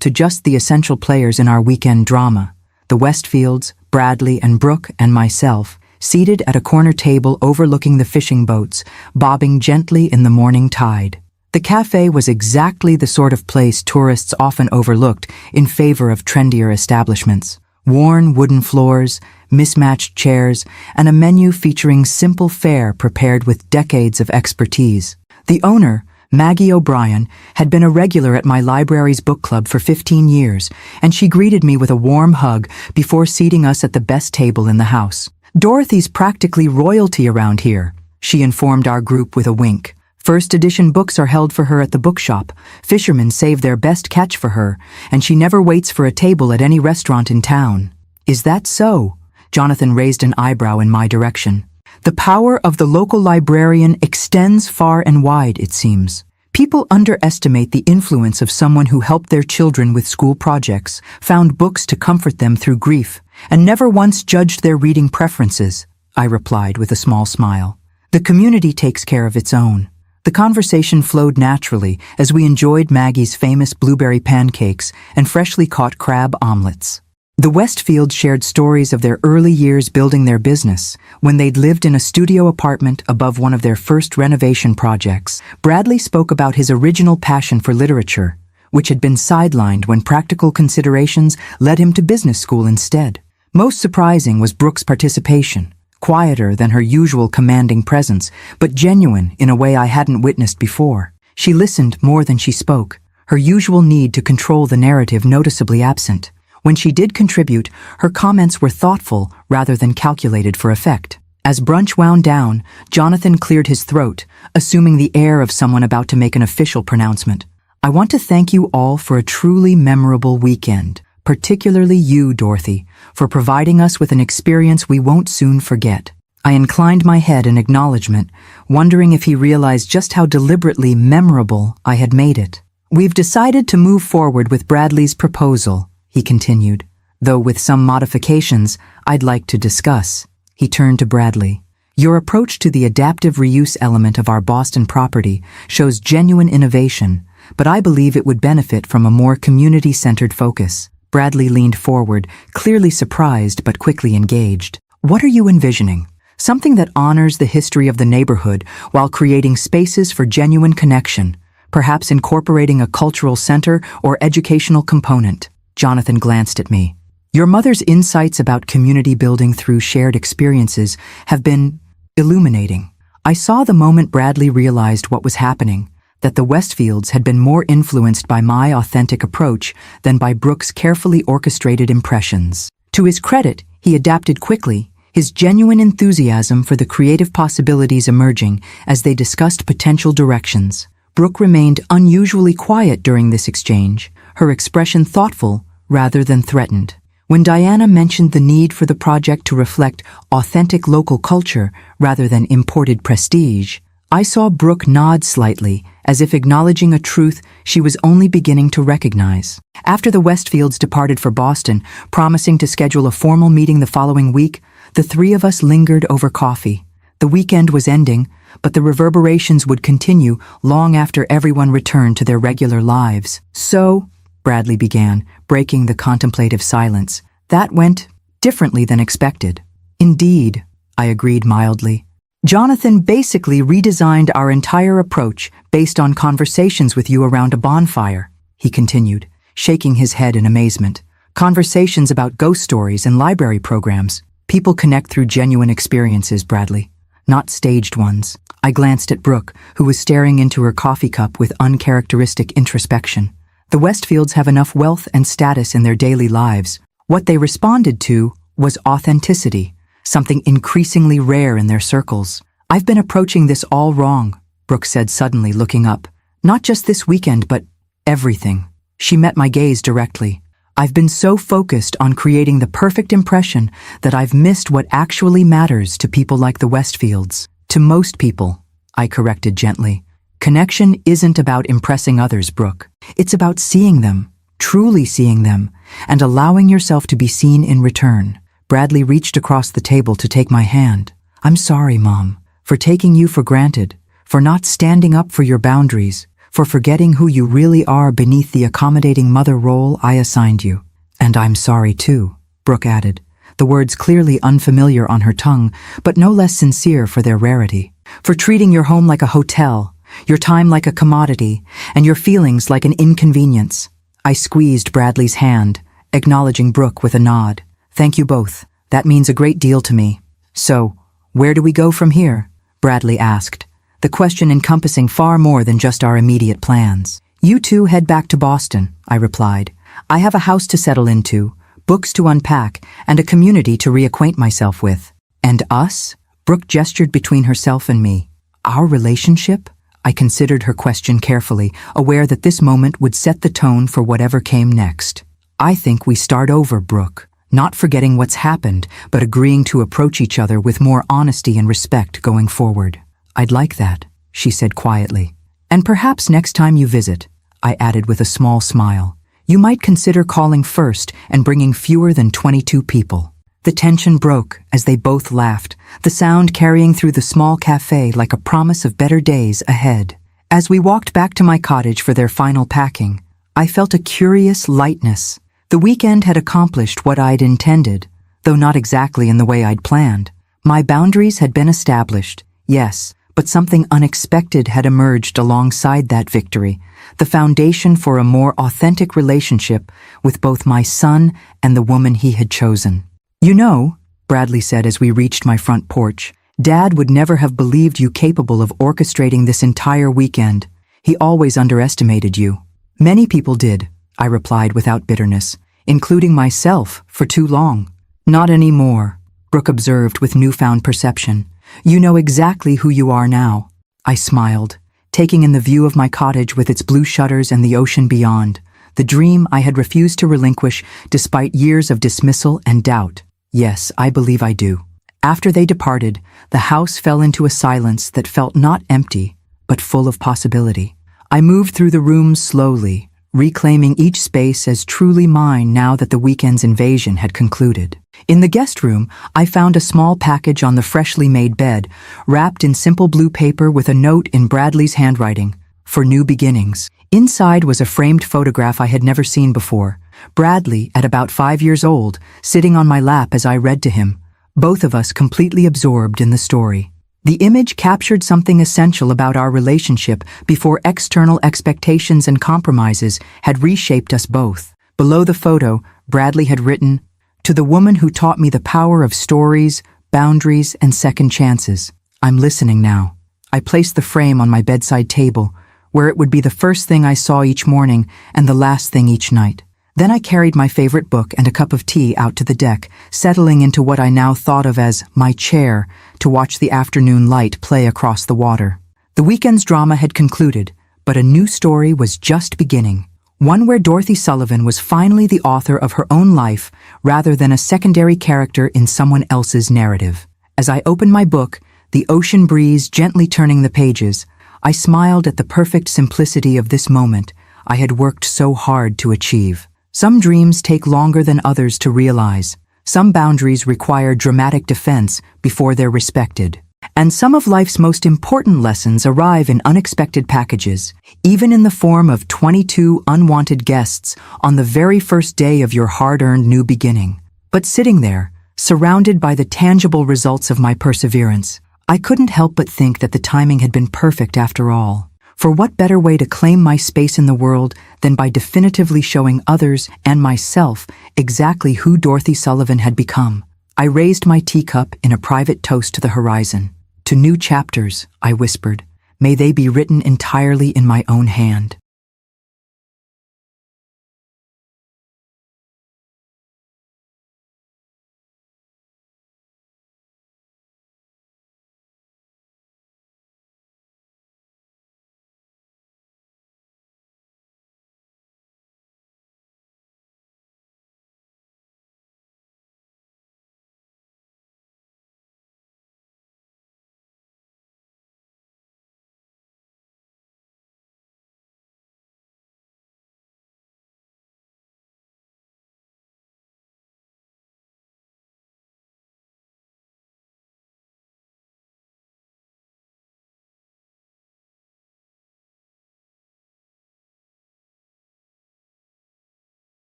to just the essential players in our weekend drama: the Westfields, Bradley and Brooke, and myself, seated at a corner table overlooking the fishing boats, bobbing gently in the morning tide. The cafe was exactly the sort of place tourists often overlooked in favor of trendier establishments. Worn wooden floors, mismatched chairs, and a menu featuring simple fare prepared with decades of expertise. The owner, Maggie O'Brien, had been a regular at my library's book club for 15 years, and she greeted me with a warm hug before seating us at the best table in the house. "Dorothy's practically royalty around here," she informed our group with a wink. "First edition books are held for her at the bookshop. Fishermen save their best catch for her, and she never waits for a table at any restaurant in town." "Is that so?" Jonathan raised an eyebrow in my direction. The power of the local librarian extends far and wide, it seems. People underestimate the influence of someone who helped their children with school projects, found books to comfort them through grief, and never once judged their reading preferences, I replied with a small smile. The community takes care of its own. The conversation flowed naturally as we enjoyed Maggie's famous blueberry pancakes and freshly caught crab omelets. The Westfields shared stories of their early years building their business, when they'd lived in a studio apartment above one of their first renovation projects. Bradley spoke about his original passion for literature, which had been sidelined when practical considerations led him to business school instead. Most surprising was Brooke's participation. Quieter than her usual commanding presence, but genuine in a way I hadn't witnessed before. She listened more than she spoke, her usual need to control the narrative noticeably absent. When she did contribute, her comments were thoughtful rather than calculated for effect. As brunch wound down, Jonathan cleared his throat, assuming the air of someone about to make an official pronouncement. "I want to thank you all for a truly memorable weekend. Particularly you, Dorothy, for providing us with an experience we won't soon forget." I inclined my head in acknowledgement, wondering if he realized just how deliberately memorable I had made it. "We've decided to move forward with Bradley's proposal," he continued, "though with some modifications I'd like to discuss." He turned to Bradley. "Your approach to the adaptive reuse element of our Boston property shows genuine innovation, but I believe it would benefit from a more community-centered focus." Bradley leaned forward, clearly surprised but quickly engaged. "What are you envisioning? Something that honors the history of the neighborhood while creating spaces for genuine connection, perhaps incorporating a cultural center or educational component." Jonathan glanced at me. "Your mother's insights about community building through shared experiences have been illuminating." I saw the moment Bradley realized what was happening, that the Westfields had been more influenced by my authentic approach than by Brooke's carefully orchestrated impressions. To his credit, he adapted quickly, his genuine enthusiasm for the creative possibilities emerging as they discussed potential directions. Brooke remained unusually quiet during this exchange, her expression thoughtful rather than threatened. When Diana mentioned the need for the project to reflect authentic local culture rather than imported prestige, I saw Brooke nod slightly, as if acknowledging a truth she was only beginning to recognize. After the Westfields departed for Boston, promising to schedule a formal meeting the following week, the three of us lingered over coffee. The weekend was ending, but the reverberations would continue long after everyone returned to their regular lives. "So," Bradley began, breaking the contemplative silence, "that went differently than expected." "Indeed," I agreed mildly. "Jonathan basically redesigned our entire approach based on conversations with you around a bonfire," he continued, shaking his head in amazement. "Conversations about ghost stories and library programs. People connect through genuine experiences, Bradley, not staged ones." I glanced at Brooke, who was staring into her coffee cup with uncharacteristic introspection. "The Westfields have enough wealth and status in their daily lives. What they responded to was authenticity, something increasingly rare in their circles. "I've been approaching this all wrong," Brooke said suddenly, looking up. "Not just this weekend, but everything." She met my gaze directly. "I've been so focused on creating the perfect impression that I've missed what actually matters to people like the Westfields." "To most people," I corrected gently. "Connection isn't about impressing others, Brooke. It's about seeing them, truly seeing them, and allowing yourself to be seen in return." Bradley reached across the table to take my hand. "I'm sorry, Mom, for taking you for granted, for not standing up for your boundaries, for forgetting who you really are beneath the accommodating mother role I assigned you." "And I'm sorry too," Brooke added, the words clearly unfamiliar on her tongue, but no less sincere for their rarity. "For treating your home like a hotel, your time like a commodity, and your feelings like an inconvenience." I squeezed Bradley's hand, acknowledging Brooke with a nod. "Thank you both. That means a great deal to me." "So, where do we go from here?" Bradley asked, the question encompassing far more than just our immediate plans. "You two head back to Boston," I replied. "I have a house to settle into, books to unpack, and a community to reacquaint myself with." "And us?" Brooke gestured between herself and me. "Our relationship?" I considered her question carefully, aware that this moment would set the tone for whatever came next. "I think we start over, Brooke. Not forgetting what's happened, but agreeing to approach each other with more honesty and respect going forward." "I'd like that," she said quietly. "And perhaps next time you visit," I added with a small smile, "you might consider calling first and bringing fewer than 22 people." The tension broke as they both laughed, the sound carrying through the small cafe like a promise of better days ahead. As we walked back to my cottage for their final packing, I felt a curious lightness. The weekend had accomplished what I'd intended, though not exactly in the way I'd planned. My boundaries had been established, yes, but something unexpected had emerged alongside that victory, the foundation for a more authentic relationship with both my son and the woman he had chosen. "You know," Bradley said as we reached my front porch, "Dad would never have believed you capable of orchestrating this entire weekend. He always underestimated you." "Many people did," I replied without bitterness, "including myself for too long." "Not anymore," Brooke observed with newfound perception. "You know exactly who you are now." I smiled, taking in the view of my cottage with its blue shutters and the ocean beyond, the dream I had refused to relinquish despite years of dismissal and doubt. "Yes, I believe I do." After they departed, the house fell into a silence that felt not empty, but full of possibility. I moved through the rooms slowly, reclaiming each space as truly mine now that the weekend's invasion had concluded. In the guest room, I found a small package on the freshly made bed, wrapped in simple blue paper with a note in Bradley's handwriting, "For new beginnings." Inside was a framed photograph I had never seen before. Bradley, at about 5 years old, sitting on my lap as I read to him, both of us completely absorbed in the story. The image captured something essential about our relationship before external expectations and compromises had reshaped us both. Below the photo, Bradley had written, "To the woman who taught me the power of stories, boundaries, and second chances. I'm listening now." I placed the frame on my bedside table, where it would be the first thing I saw each morning and the last thing each night. Then I carried my favorite book and a cup of tea out to the deck, settling into what I now thought of as my chair to watch the afternoon light play across the water. The weekend's drama had concluded, but a new story was just beginning. One where Dorothy Sullivan was finally the author of her own life rather than a secondary character in someone else's narrative. As I opened my book, the ocean breeze gently turning the pages, I smiled at the perfect simplicity of this moment I had worked so hard to achieve. Some dreams take longer than others to realize. Some boundaries require dramatic defense before they're respected. And some of life's most important lessons arrive in unexpected packages, even in the form of 22 unwanted guests on the very first day of your hard-earned new beginning. But sitting there, surrounded by the tangible results of my perseverance, I couldn't help but think that the timing had been perfect after all. For what better way to claim my space in the world than by definitively showing others and myself exactly who Dorothy Sullivan had become? I raised my teacup in a private toast to the horizon. "To new chapters," I whispered. "May they be written entirely in my own hand."